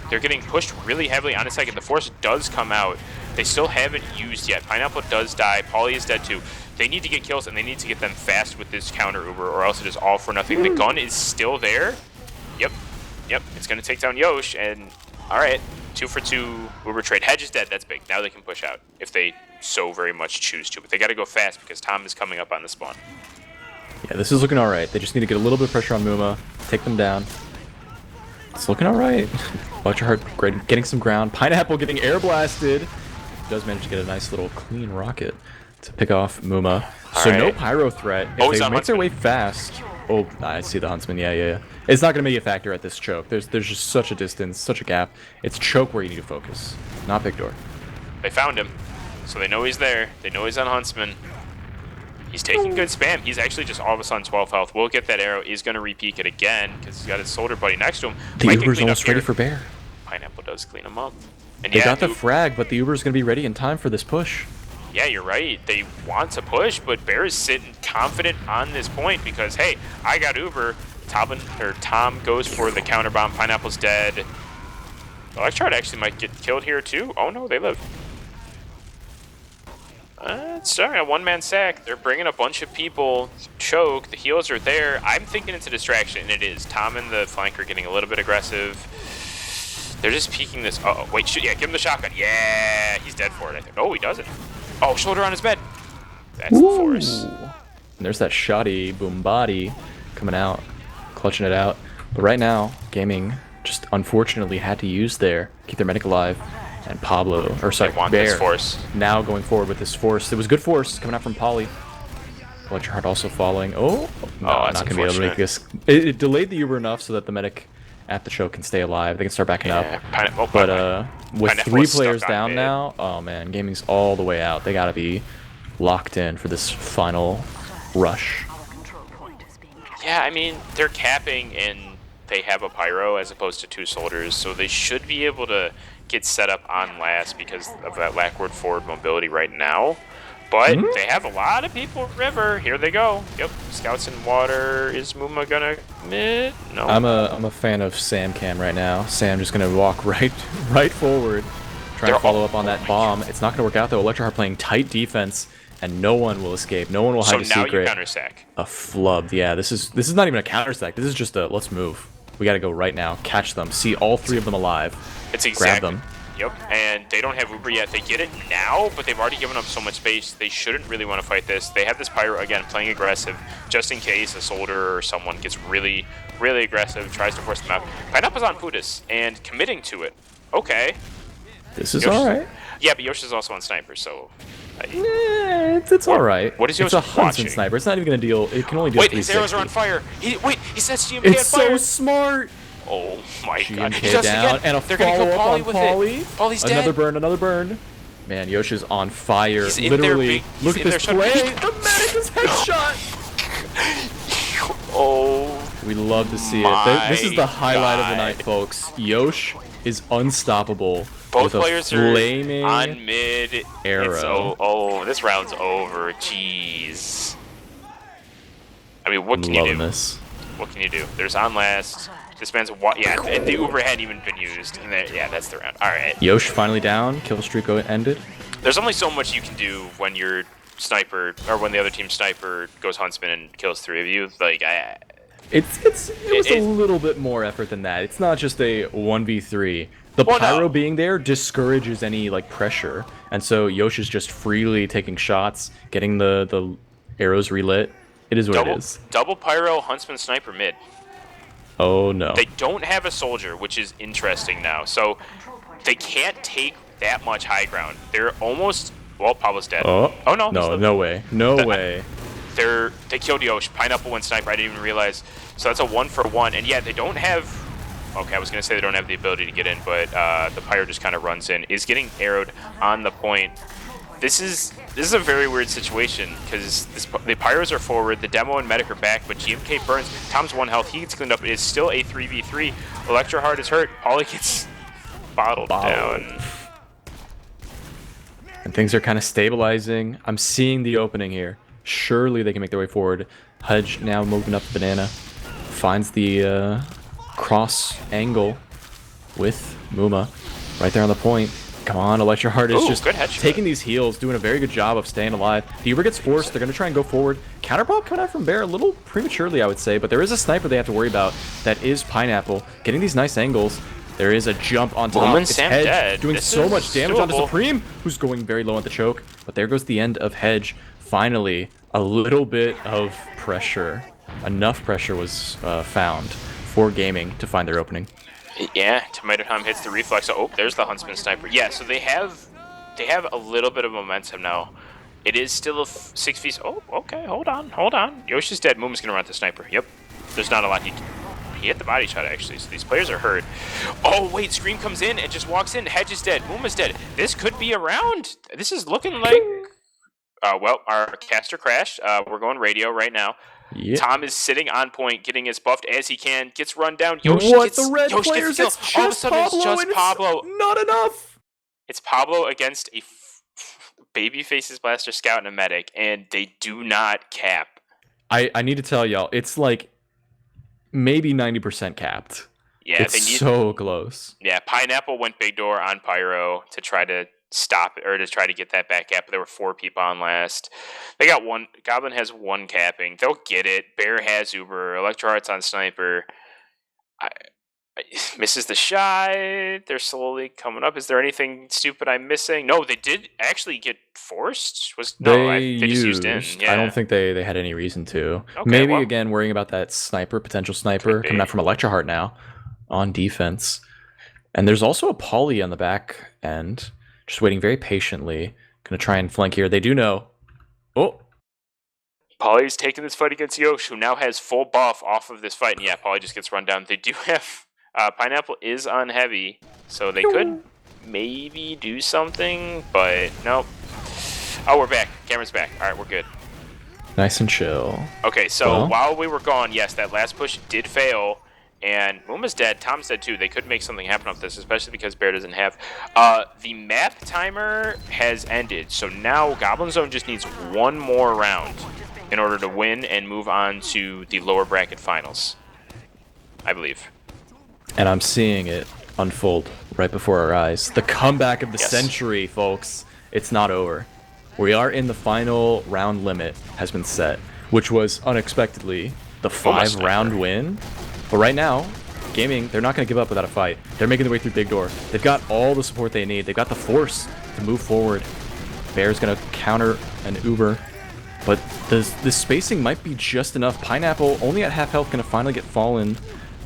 They're getting pushed really heavily on a second. The force does come out. They still haven't used yet. Pineapple does die. Pauly is dead too. They need to get kills, and they need to get them fast with this counter Uber, or else it is all for nothing. The gun is still there. Yep. It's going to take down Yosh, and all right. 2 for 2 Uber trade. Hedge is dead. That's big. Now they can push out if they so very much choose to. But they got to go fast because Tom is coming up on the spawn. Yeah, this is looking all right. They just need to get a little bit of pressure on Muma, take them down. It's looking all right. Electroheart getting some ground. Pineapple getting air blasted. Does manage to get a nice little clean rocket to pick off Muma. So no pyro threat. If they make their way fast. Oh, I see the Huntsman. Yeah. It's not going to be a factor at this choke. There's just such a distance, such a gap. It's choke where you need to focus, not big door. They found him, so they know he's there. They know he's on Huntsman. He's taking good spam. He's actually just all of a sudden 12 health. We'll get that arrow. He's going to repeak it again because he's got his soldier buddy next to him. The Uber's almost ready for Bear. Pineapple does clean him up. And they got the frag, but the Uber's going to be ready in time for this push. Yeah, you're right. They want to push, but Bear is sitting confident on this point because, hey, I got Uber. Tom goes for the counter bomb. Pineapple's dead. Electrode actually might get killed here too. Oh no, they live. Sorry, a one-man sack. They're bringing a bunch of people. Choke. The heals are there. I'm thinking it's a distraction, and it is. Tom and the flank are getting a little bit aggressive. They're just peeking this. Uh oh, wait, shoot. Yeah, give him the shotgun. Yeah, he's dead for it, I think. No, he doesn't. Oh, shoulder on his bed. That's the force. And there's that shoddy boom body coming out, clutching it out. But right now, Gaming just unfortunately had to use keep their medic alive. And Pablo, or sorry, Bear, force. Now going forward with this force. It was good force coming out from Pauly. Electroheart also falling. Oh, no, not going to be able to make this. It delayed the Uber enough so that the medic at the choke can stay alive. They can start backing up. But with 3 players down now, oh man, Gaming's all the way out. They got to be locked in for this final rush. Yeah, I mean, they're capping and they have a pyro as opposed to 2 soldiers, so they should be able to get set up on last because of that backward forward mobility right now. But they have a lot of people at river. Here they go. Yep, scouts in water. Is Muma gonna mid? No. I'm a fan of Sam Cam right now. Sam just gonna walk right forward, try to follow up on that bomb. It's not gonna work out though. Electroheart playing tight defense, and no one will escape. No one will hide a secret. So now you counter sack. A flub. Yeah, this is not even a counter sack. This is just a let's move. We gotta go right now. Catch them. See all 3 of them alive. It's exactly. Grab them. Yep, and they don't have Uber yet. They get it now, but they've already given up so much space. They shouldn't really want to fight this. They have this pyro, again, playing aggressive, just in case a soldier or someone gets really, really aggressive, tries to force them out. Pineapple's on Pudis and committing to it. Okay. This is alright. Yeah, but Yosh is also on Sniper, so... it's alright. What is Yosh It's a Huntsman Sniper. It's not even going to deal... It can only deal 360. Wait, his arrows are on fire. He sets GMK it's on fire. It's so smart. Oh my god. GMK down, and a follow-up on Pauly. Pauly's dead. Another burn. Man, Yosh is on fire. He's literally, look at this play. The medic is headshot. Oh, we love to see it. This is the highlight of the night, folks. Yosh is unstoppable. Both with players a flaming are on mid arrow. Oh, this round's over. Jeez. I mean, what can you do? What can you do? There's on last. This man's and the Uber hadn't even been used. And yeah, that's the round. All right. Yosh finally down. Kill streak ended. There's only so much you can do when your sniper or when the other team's sniper goes huntsman and kills 3 of you. Like it was a little bit more effort than that. It's not just a 1v3. The pyro being there discourages any like pressure, and so Yosh is just freely taking shots, getting the arrows relit. It is what it is. Double pyro huntsman sniper mid. Oh no. They don't have a soldier, which is interesting now. So they can't take that much high ground. They're almost Pablo's dead. Oh no. No way. No way. They killed Yosh. Pineapple went sniper. I didn't even realize. So that's a 1-for-1. And yeah, they don't have. Okay, I was gonna say they don't have the ability to get in, but the pyro just kind of runs in. Is getting arrowed on the point. This is a very weird situation because the pyros are forward, the demo and medic are back, but GMK burns. Tom's 1 health, he gets cleaned up. It is still a 3v3. Electroheart is hurt. Pauly gets bottled down. And things are kind of stabilizing. I'm seeing the opening here. Surely they can make their way forward. Hudge now moving up the banana. Finds the cross angle with Muma right there on the point. Come on, Electro Heart is Ooh, just good headshot. taking these heals, doing a very good job of staying alive. The Uber gets forced. They're going to try and go forward. Counterpop coming out from Bear a little prematurely, I would say, but there is a sniper they have to worry about. That is Pineapple. Getting these nice angles. There is a jump on top. Woman It's Sam Hedge dead. doing This so is much damage onto doable. Supreme, who's going very low on the choke. But there goes the end of Hedge. Finally, a little bit of pressure. Enough pressure was found for Gaming to find their opening. Yeah, Tomato Tom hits the reflex. Oh, there's the Huntsman sniper. Yeah, so they have a little bit of momentum now. It is still a 6v. Oh, okay, hold on. Yoshi's dead. Muma's gonna run the sniper. Yep. There's not a lot he hit the body shot actually, so these players are hurt. Oh wait, Scream comes in and just walks in. Hedge is dead. Muma's dead. This could be a round. This is looking like. Well, our caster crashed. We're going radio right now. Yeah. Tom is sitting on point, getting as buffed as he can. Gets run down. Yoshi What gets, the red Yoshi players? gets It's killed. All of a just sudden, Pablo, it's just and Pablo. it's not enough. It's Pablo against a Babyface's Blaster Scout and a Medic, and they do not cap. I need to tell y'all, it's like maybe 90% capped. Yeah, it's they need, so close. Yeah, Pineapple went big door on Pyro to try to stop it, or to try to get that back cap, but there were 4 people on last. They got one. Goblin has 1 capping. They'll get it. Bear has Uber. Electro Heart's on Sniper. Misses the shot. They're slowly coming up. Is there anything stupid I'm missing? No, they did actually get forced. They just used in. Yeah. I don't think they had any reason to. Okay, Maybe well, again worrying about that potential sniper coming out from Electroheart now on defense. And there's also a Polly on the back end, just waiting very patiently. Gonna try and flank here. They do know. Oh, Polly's taking this fight against Yosh, who now has full buff off of this fight. And yeah, Polly just gets run down. They do have Pineapple is on heavy, so they could maybe do something, but nope. Oh, we're back. Camera's back. All right, we're good. nice and chill. Okay, so while we were gone, yes, that last push did fail, and Muma's dead. Tom's dead too. They could make something happen off this, especially because Bear doesn't have. The map timer has ended, so now Goblin Zone just needs 1 more round in order to win and move on to the lower bracket finals, I believe. And I'm seeing it unfold right before our eyes. The comeback of the Yes. century, folks. It's not over. We are in the final round limit has been set, which was unexpectedly the 5-round win. But right now, Gaming, they're not going to give up without a fight. They're making their way through Big Door. They've got all the support they need. They've got the force to move forward. Bear's going to counter an Uber. But the spacing might be just enough. Pineapple, only at half health, going to finally get fallen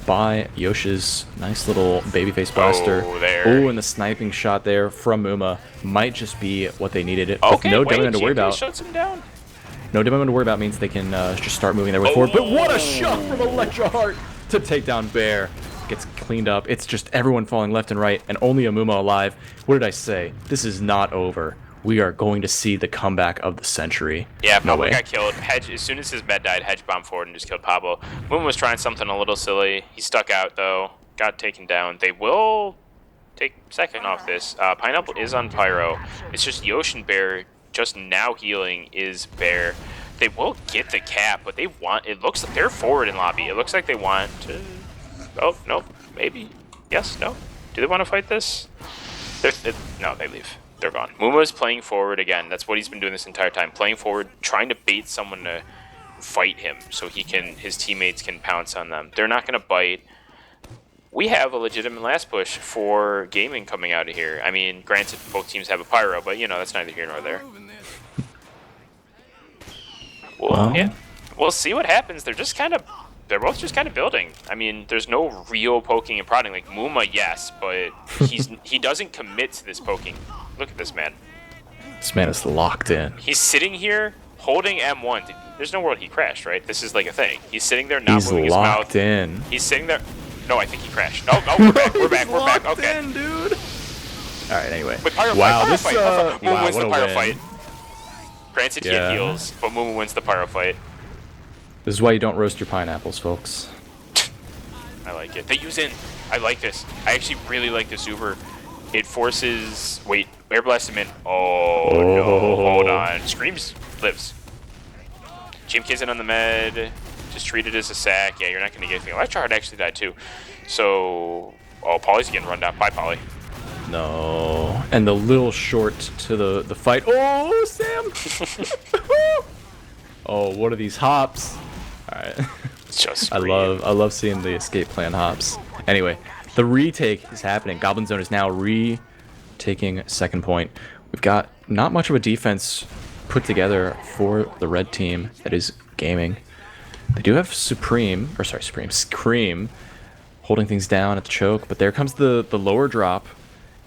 by Yoshi's nice little babyface blaster. Oh, there. Oh, and the sniping shot there from Muma might just be what they needed it. Okay, no wait, damage to worry about. shuts him down. No damage to worry about means they can just start moving their way forward. But what a shot from Electro Heart to take down Bear. Gets cleaned up. It's just everyone falling left and right, and only a Muma alive. What did I say? This is not over. We are going to see the comeback of the century. Yeah, No Pablo way. got killed. Hedge, as soon as his med died, Hedge bombed forward and just killed Pablo. Moon was trying something a little silly. He stuck out, though. Got taken down. They will take second off this. Pineapple is on Pyro. It's just Yosh and Bear just now healing is Bear. They will get the cap, but they want... It looks like they're forward in lobby. It looks like they want to... Oh, no. Maybe. Yes, no. Do they want to fight this? No, they leave. They're gone. Muma's playing forward again. That's what he's been doing this entire time. Playing forward, trying to bait someone to fight him so his teammates can pounce on them. They're not going to bite. We have a legitimate last push for Gaming coming out of here. I mean, granted, both teams have a Pyro, but, you know, that's neither here nor there. Well, yeah. We'll see what happens. They're both just kind of building. I mean, there's no real poking and prodding. Like, Muma, yes, but he doesn't commit to this poking. Look at this man. This man is locked in. He's sitting here holding M1. There's no world he crashed, right? This is like a thing. He's sitting there not moving his mouth. He's locked in. He's sitting there. No, I think he crashed. No, we're back. We're back. We're back. Locked Okay. in, dude. All right. Anyway. With Pyro Wow. fight. This. Muma wins what the a Pyro win. fight. Granted, he had heals, but Muma wins the Pyro fight. This is why you don't roast your pineapples, folks. I like it. They use in. I like this. I actually really like this Uber. It forces... Wait, air blast him in. Oh, no. Hold on. Screams lives. GMK's in on the med. Just treat it as a sack. Yeah, you're not going to get anything. Electroheart actually died too. So... Oh, Polly's getting run down. Bye, Polly. No. And the little short to the fight. Oh, Sam! Oh, what are these hops? All right. Just I love seeing the escape plan hops. Anyway, the retake is happening. Goblin Zone is now retaking second point. We've got not much of a defense put together for the red team that is gaming. They do have Scream holding things down at the choke, but there comes the lower drop,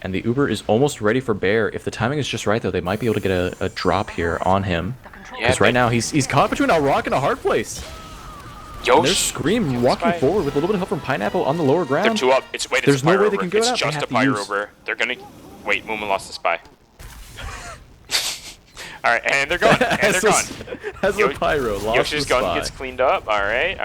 and the Uber is almost ready for Bear. If the timing is just right, though, they might be able to get a drop here on him. Because right now he's caught between a rock and a hard place. And there's Scream walking forward with a little bit of help from Pineapple on the lower ground. They're two up. There's no way they can go out. It's just a pyro Uber. They're gonna wait. Muma lost the spy. All right, and they're gone. And they're gone. As a pyro lost Yoshi's the spy. gun gets cleaned up. All right.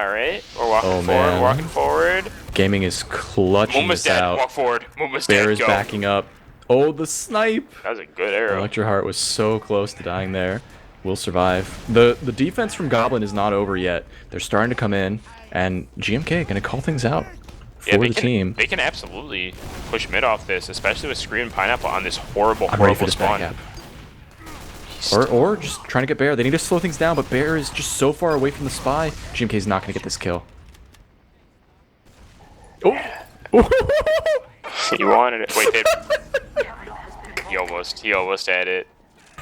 We're walking forward. Walking forward. Gaming is clutching Muma's this dead. out. Walk forward. Muma's Bear dead. is backing up. Oh, the snipe! That was a good arrow. Electroheart was so close to dying there. Will survive. The defense from Goblin is not over yet. They're starting to come in, and GMK gonna call things out for the team. They can absolutely push mid off this, especially with Scream and Pineapple on this horrible spawn. Or just trying to get Bear. They need to slow things down, but Bear is just so far away from the spy. GMK is not gonna get this kill. Oh! You wanted it. Wait, he almost had it.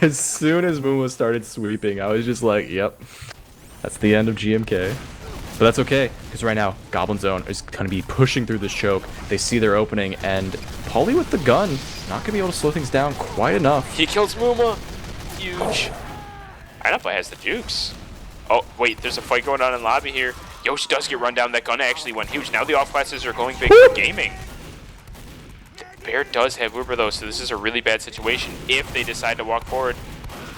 As soon as Muma started sweeping, I was just like, yep, that's the end of GMK. But that's okay, because right now, Goblin Zone is going to be pushing through this choke. They see their opening, and Polly with the gun, not going to be able to slow things down quite enough. He kills Muma. Huge. Pineapple has the jukes. Oh, wait, there's a fight going on in lobby here. Yoshi does get run down. That gun actually went huge. Now the off classes are going big for gaming. Bear does have Uber though, so this is a really bad situation if they decide to walk forward.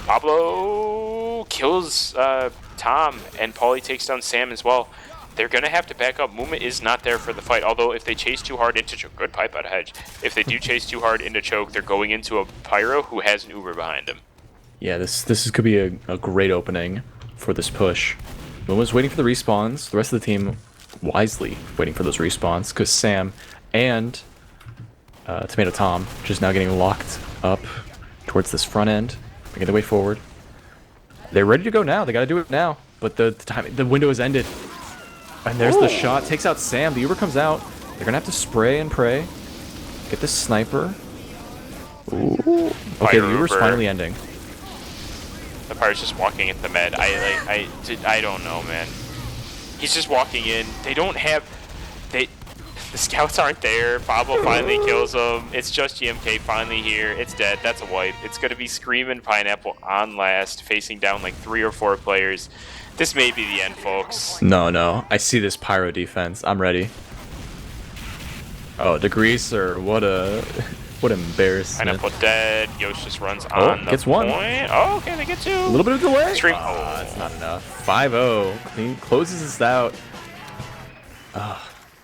Pablo kills Tom, and Paulie takes down Sam as well. They're going to have to back up. Muma is not there for the fight, although if they chase too hard into choke, good pipe out of hedge. If they do chase too hard into choke, they're going into a pyro who has an Uber behind him. Yeah, this could be a great opening for this push. Muma's waiting for the respawns. The rest of the team wisely waiting for those respawns, because Sam and Tomato Tom just now getting locked up towards this front end, making their way forward. They're ready to go now. They got to do it now. But the window has ended. And there's the shot. Takes out Sam. The Uber comes out. They're going to have to spray and pray. Get this sniper. Ooh. Okay, the Uber's finally ending. The Pyro's just walking at the med. I don't know, man. He's just walking in. They don't have... The scouts aren't there. Pablo finally kills him. It's just GMK finally here. It's dead. That's a wipe. It's going to be Scream and Pineapple on last, facing down like 3 or 4 players. This may be the end, folks. No. I see this pyro defense. I'm ready. Oh, Degreaser. What embarrassment. Pineapple dead. Yosh just runs on the gets one. point. Oh, okay, they get 2. A little bit of delay. Scream. Oh, that's not enough. 5-0. Clean closes this out.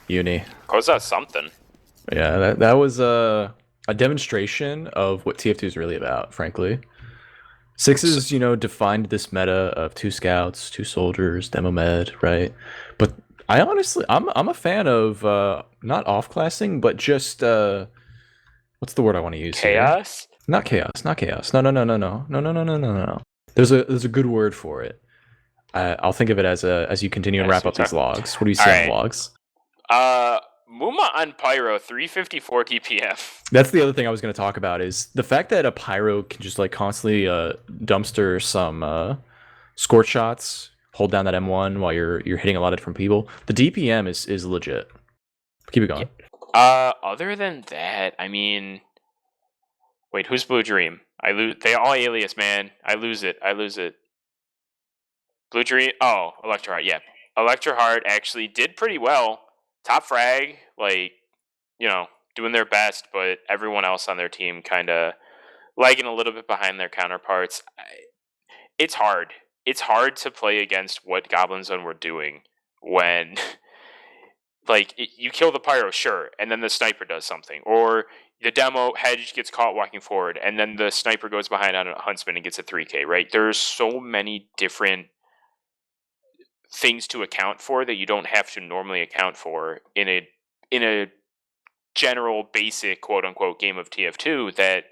Uni. Close out something. Yeah, that was a demonstration of what TF2 is really about, frankly. Sixes, defined this meta of 2 scouts, 2 soldiers, demo med, right? But I'm a fan of not off-classing, but just what's the word I want to use? Chaos? Here? Not chaos. No. There's a good word for it. I'll think of it as you continue and wrap up these logs. What do you say on logs? Muma on Pyro, 354 DPM. That's the other thing I was going to talk about is the fact that a Pyro can just like constantly dumpster some scorch shots, hold down that M1 while you're hitting a lot of different people. The DPM is legit. Keep it going. Yeah. Other than that, I mean, wait, who's Blue Dream? I lose. They all alias, man. I lose it. Blue Dream. Oh, Electroheart. Yeah, Electroheart actually did pretty well. Top frag, doing their best, but everyone else on their team kind of lagging a little bit behind their counterparts. It's hard. It's hard to play against what Goblin Zone were doing when, you kill the Pyro, sure, and then the sniper does something. Or the demo hedge gets caught walking forward, and then the sniper goes behind on a Huntsman and gets a 3K, right? There's so many different things to account for that you don't have to normally account for in a general basic quote unquote game of TF2 that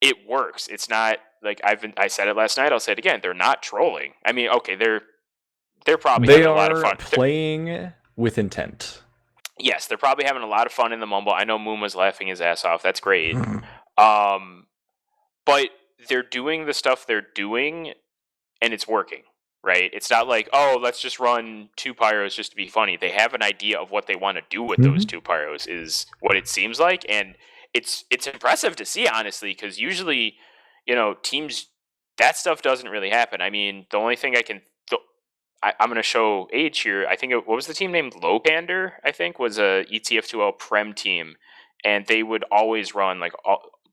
it works. It's not like I said it last night. I'll say it again. They're not trolling. I mean, okay, they're probably They having a lot of are fun. playing with intent. Yes, they're probably having a lot of fun in the mumble. I know Muma's laughing his ass off. That's great. Um, but they're doing the stuff they're doing, and it's working. Right? It's not like, oh, let's just run 2 pyros just to be funny. They have an idea of what they want to do with those 2 pyros, is what it seems like, and it's impressive to see, honestly, because usually, teams, that stuff doesn't really happen. I mean, the only thing I'm going to show age here. I think what was the team named? Lopander, I think, was a ETF2L Prem team, and they would always run like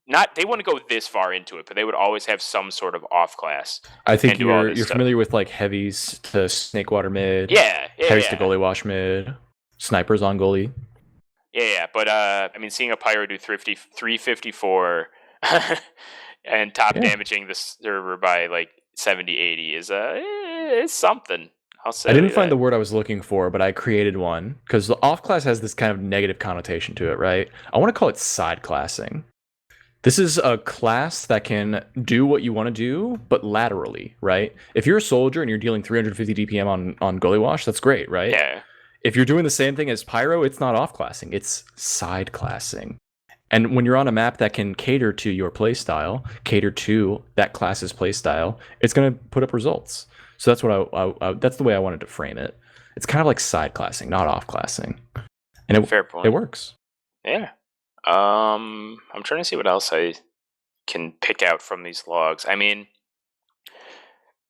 not they wouldn't go this far into it, but they would always have some sort of off class I think and do all you're this you're stuff. familiar with like heavies to Snakewater mid, Yeah, heavies to Gullywash mid, snipers on Gully. Yeah. But I mean, seeing a pyro do 354 and top damaging the server by like 70, 80 is something. I'll say I didn't find that. the word I was looking for, but I created one because the off class has this kind of negative connotation to it, right? I want to call it side classing. This is a class that can do what you want to do, but laterally, right? If you're a soldier and you're dealing 350 DPM on Gullywash, that's great, right? Yeah. If you're doing the same thing as Pyro, it's not off classing, it's side classing. And when you're on a map that can cater to your playstyle, cater to that class's playstyle, it's going to put up results. So that's what that's the way I wanted to frame it. It's kind of like side classing, not off classing, and Fair point. it works. Yeah. I'm trying to see what else I can pick out from these logs. I mean,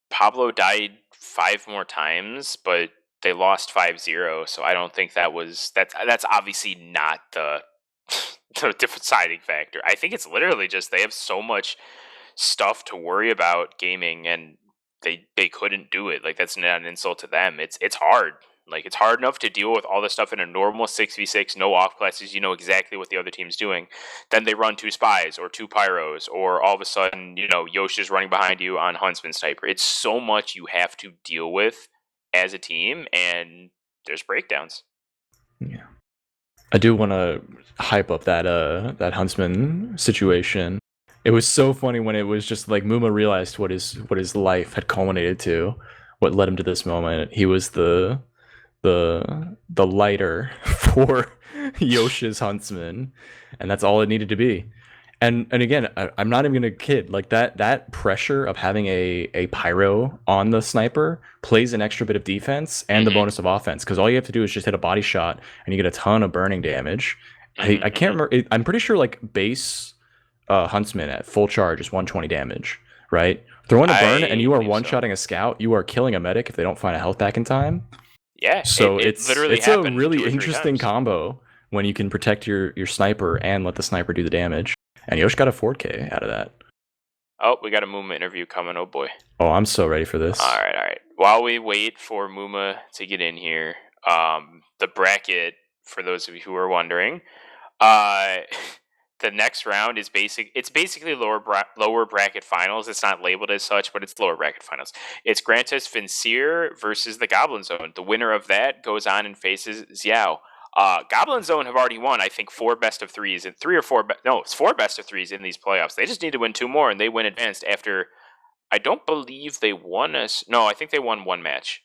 Pablo died 5 more times, but they lost 5-0, so I don't think that's obviously not the the deciding factor. I think it's literally just they have so much stuff to worry about gaming, and they couldn't do it. Like, that's not an insult to them. It's hard. Like, it's hard enough to deal with all this stuff in a normal 6v6, no off classes. You know exactly what the other team's doing. Then they run 2 spies or 2 pyros, or all of a sudden, Yosh is running behind you on Huntsman Sniper. It's so much you have to deal with as a team, and there's breakdowns. Yeah. I do want to hype up that Huntsman situation. It was so funny when it was just like Muma realized what his life had culminated to, what led him to this moment. He was the lighter for Yosh's Huntsman, and that's all it needed to be. And again, I'm not even gonna kid. Like that pressure of having a pyro on the sniper plays an extra bit of defense and the bonus of offense, because all you have to do is just hit a body shot and you get a ton of burning damage. I can't remember. I'm pretty sure like base Huntsman at full charge is 120 damage, right? Throwing a burn and you are one-shotting a scout, you are killing a medic if they don't find a health back in time. Yeah, So it literally it's a happened really 2 or 3 interesting times. combo when you can protect your sniper and let the sniper do the damage. And Yosh got a 4K out of that. Oh, we got a Muma interview coming. Oh boy. Oh, I'm so ready for this. All right. While we wait for Muma to get in here, the bracket, for those of you who are wondering, the next round is It's basically lower bracket finals. It's not labeled as such, but it's lower bracket finals. It's Grantis Vincier versus the Goblin Zone. The winner of that goes on and faces Xiao. Goblin Zone have already won, I think, 4 best of 3s and 4 best of 3s in these playoffs. They just need to win 2 more, and they win advanced after. I don't believe they won us. No, I think they won 1 match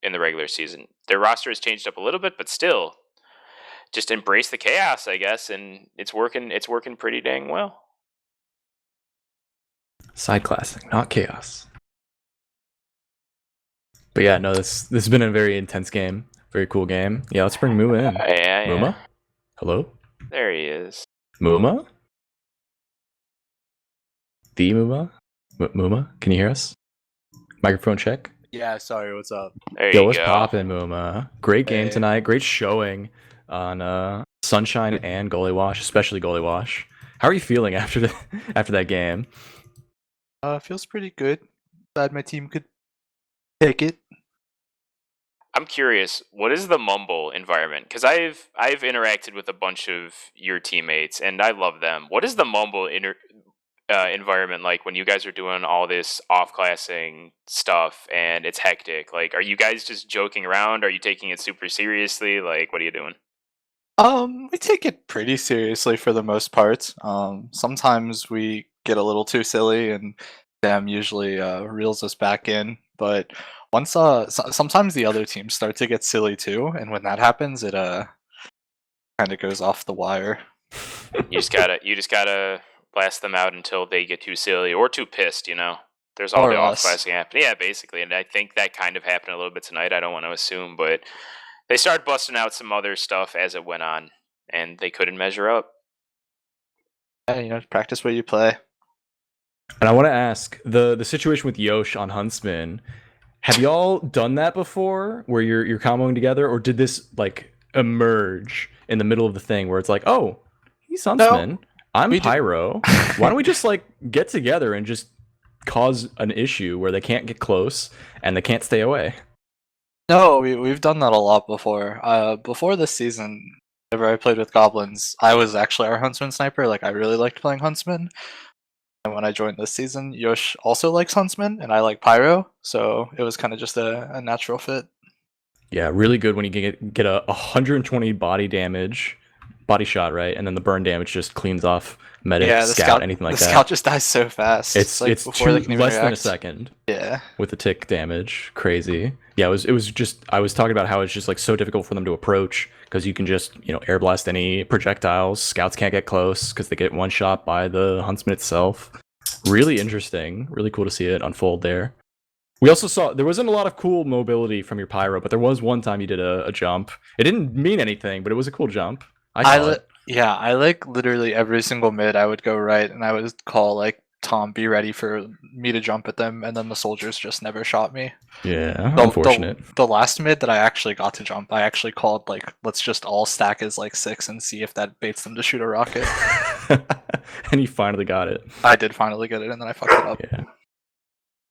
in the regular season. Their roster has changed up a little bit, but still, just embrace the chaos, I guess, and it's working. It's working pretty dang well. Side classing, not chaos. But yeah, no, this has been a very intense game. Very cool game. Yeah, let's bring Muma in. Yeah. Muma? Hello? There he is. Muma? The Muma? Muma? Can you hear us? Microphone check. Yeah, sorry, what's up? There Yo, you what's go. poppin', Muma? Great game Hey. tonight. Great showing on Sunshine and Gullywash, especially Gullywash. How are you feeling after that game? Feels pretty good. Glad my team could take it. I'm curious, what is the mumble environment? Because I've interacted with a bunch of your teammates, and I love them. What is the mumble environment like when you guys are doing all this off-classing stuff and it's hectic? Like, are you guys just joking around? Are you taking it super seriously? Like, what are you doing? We take it pretty seriously for the most part. Sometimes we get a little too silly, and Sam usually reels us back in. But once, sometimes the other teams start to get silly too, and when that happens, it kind of goes off the wire. You just gotta blast them out until they get too silly or too pissed. There's all Or the off us. blasting happening. Yeah, basically, and I think that kind of happened a little bit tonight. I don't want to assume, but they started busting out some other stuff as it went on, and they couldn't measure up. Yeah, practice what you play. And I want to ask the situation with Yosh on Huntsman. Have y'all done that before, where you're comboing together, or did this like emerge in the middle of the thing where it's like, oh, he's Huntsman, I'm we do- Pyro. Why don't we just like get together and just cause an issue where they can't get close and they can't stay away? No, we've done that a lot before. Before this season, whenever I played with goblins, I was actually our huntsman sniper. Like I really liked playing huntsman. And when I joined this season, Yosh also likes huntsman, and I like pyro, so it was kind of just a natural fit. Yeah, really good when you get a 120 body shot, right? And then the burn damage just cleans off medic, Yeah, the scout, anything like the that. scout just dies so fast. It's like it's before they two, can even less than a react. second Yeah. with the tick damage. Crazy. Yeah, it was just I was talking about how it's just like so difficult for them to approach because you can just air blast any projectiles. Scouts can't get close because they get one shot by the huntsman itself. Really interesting. Really cool to see it unfold there. We also saw there wasn't a lot of cool mobility from your pyro, but there was one time you did a jump. It didn't mean anything, but it was a cool jump. I saw it. Yeah, I like literally every single mid I would go right, and I would call like Tom, be ready for me to jump at them, and then the soldiers just never shot me. Yeah, The, unfortunate. the last mid that I actually got to jump, I actually called like, let's just all stack as like 6 and see if that baits them to shoot a rocket. And you finally got it. I did finally get it, and then I fucked it up. Yeah.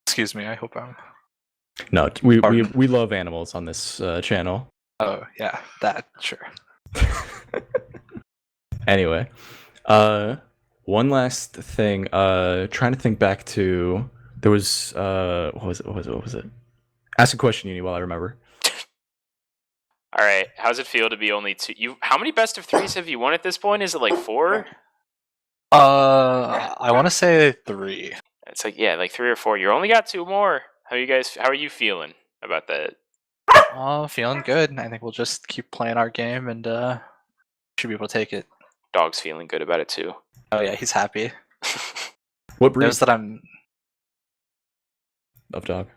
Excuse me, I hope I'm... No, we love animals on this channel. Oh, yeah, that, sure. Anyway, one last thing. Trying to think back to there was what was it? Ask a question, Uni, while I remember. All right, how's it feel to be only two? How many best of threes have you won at this point? Is it like 4? I want to say 3. It's like like 3 or 4. You only got 2 more. How are you feeling about that? Oh, feeling good. I think we'll just keep playing our game, and should be able to take it. Dog's feeling good about it too. Oh yeah, he's happy. What breed Knows that I'm... of dog?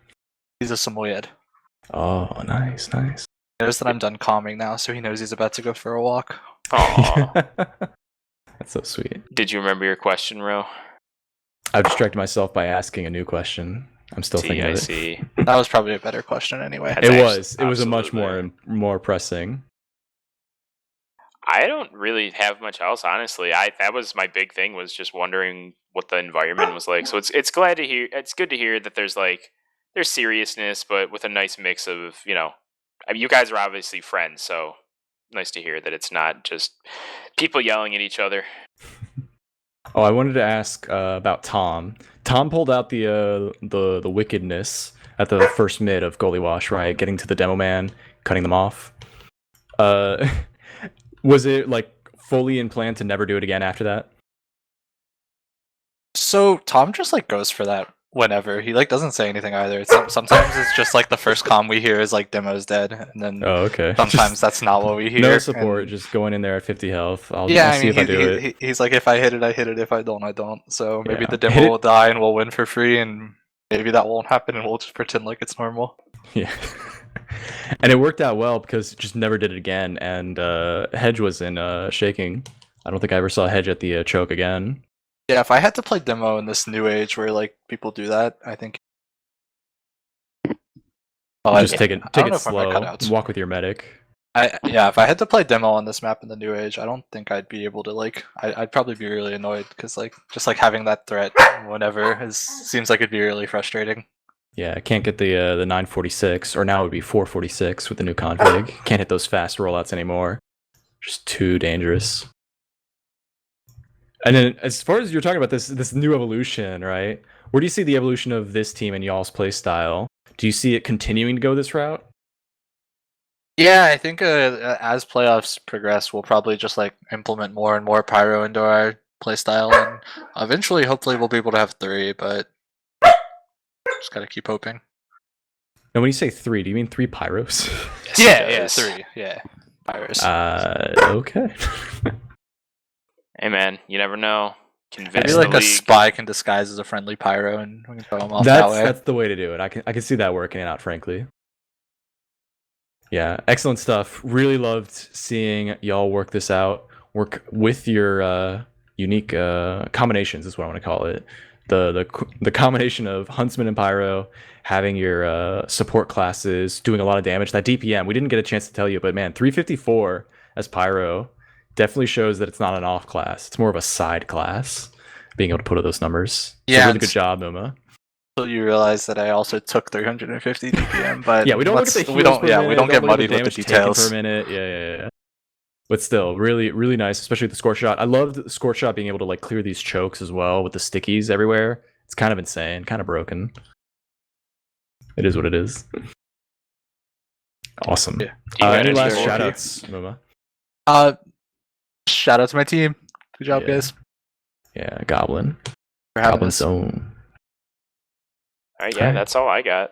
He's a Samoyed. Oh, nice. Knows that I'm done calming now, so he knows he's about to go for a walk. Aww. That's so sweet. Did you remember your question, Ro? I've distracted myself by asking a new question. I'm still thinking of it. see. That was probably a better question anyway. That's It was a much absolutely more pressing. I don't really have much else, honestly. That was my big thing, was just wondering what the environment was like. So it's glad to hear. It's good to hear that there's seriousness, but with a nice mix of I mean, you guys are obviously friends, so nice to hear that it's not just people yelling at each other. Oh, I wanted to ask about Tom. Tom pulled out the wickedness at the first mid of Gullywash, right? Getting to the demo man, cutting them off. Was it like fully in plan to never do it again after that? So Tom just like goes for that whenever. He like doesn't say anything either. Sometimes it's just like the first comm we hear is like demo's dead, and then okay. sometimes that's not what we hear. No support, and... just going in there at 50 health. I'll I see mean, if I do it. He's like, if I hit it, I hit it. If I don't, I don't. So maybe Yeah. the demo will die and we'll win for free, and maybe that won't happen, and we'll just pretend like it's normal. Yeah. And it worked out well because it just never did it again. And Hedge was in shaking. I don't think I ever saw Hedge at the choke again. Yeah, if I had to play demo in this new age where like people do that, I think. Just take it slow. Walk with your medic. If I had to play demo on this map in the new age, I don't think I'd be able to like. I'd probably be really annoyed because like just like having that threat whenever seems like it'd be really frustrating. Yeah, I can't get the 946, or now it would be 446 with the new config. Can't hit those fast rollouts anymore. Just too dangerous. And then, as far as you're talking about this new evolution, right? Where do you see the evolution of this team and y'all's play style? Do you see it continuing to go this route? Yeah, I think as playoffs progress, we'll probably just like implement more and more pyro into our playstyle, and eventually, hopefully, we'll be able to have 3. But just gotta keep hoping. And when you say 3, do you mean 3 pyros? Yes, he Yeah, does. 3. Yeah, pyros. Okay. Hey man, you never know. Maybe Convince like the a league. spy can disguise as a friendly pyro, and we can throw him off that way. That's the way to do it. I can see that working out, frankly. Yeah, excellent stuff. Really loved seeing y'all work this out. Work with your unique combinations is what I want to call it. The combination of Huntsman and Pyro, having your support classes, doing a lot of damage. That DPM, we didn't get a chance to tell you, but man, 354 as Pyro definitely shows that it's not an off class. It's more of a side class. Being able to put up those numbers. Yeah, So really good job, Muma. So you realize that I also took 350 DPM, but Yeah, we don't look at the we don't heals per minute, we don't get look at muddied with the damage taken details. per minute. Yeah. But still, really, really nice, especially with the score shot. I love the score shot being able to like clear these chokes as well with the stickies everywhere. It's kind of insane, kind of broken. It is what it is. Awesome. Yeah. Any last Energy shout Warrior. outs, Muma? Shout out to my team. Good job, Yeah. guys. Yeah, Goblin. For having Goblin us. Zone. All right, yeah, Alright. that's all I got.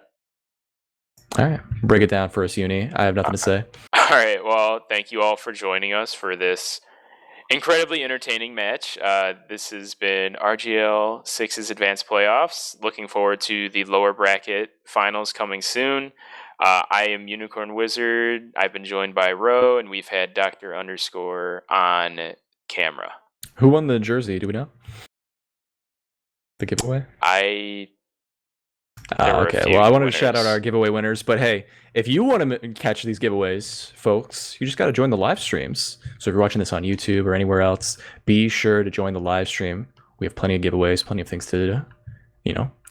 All right, break it down for us, Uni. I have nothing to say. All right, well, thank you all for joining us for this incredibly entertaining match. This has been RGL 6's Advanced Playoffs. Looking forward to the lower bracket finals coming soon. I am Unicorn Wizard. I've been joined by Ro, and we've had Dr. _ on camera. Who won the jersey? Do we know? The giveaway? There were a Okay, few well, I wanted to shout out winners. our giveaway winners, but hey, if you want to catch these giveaways, folks, you just got to join the live streams. So if you're watching this on YouTube or anywhere else, be sure to join the live stream. We have plenty of giveaways, plenty of things to,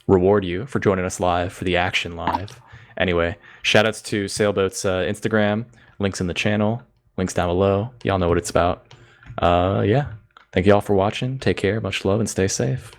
reward you for joining us live for the action live. Anyway, shout outs to Sailboat's Instagram, links in the channel, links down below. Y'all know what it's about. Yeah, thank you all for watching. Take care, much love, and stay safe.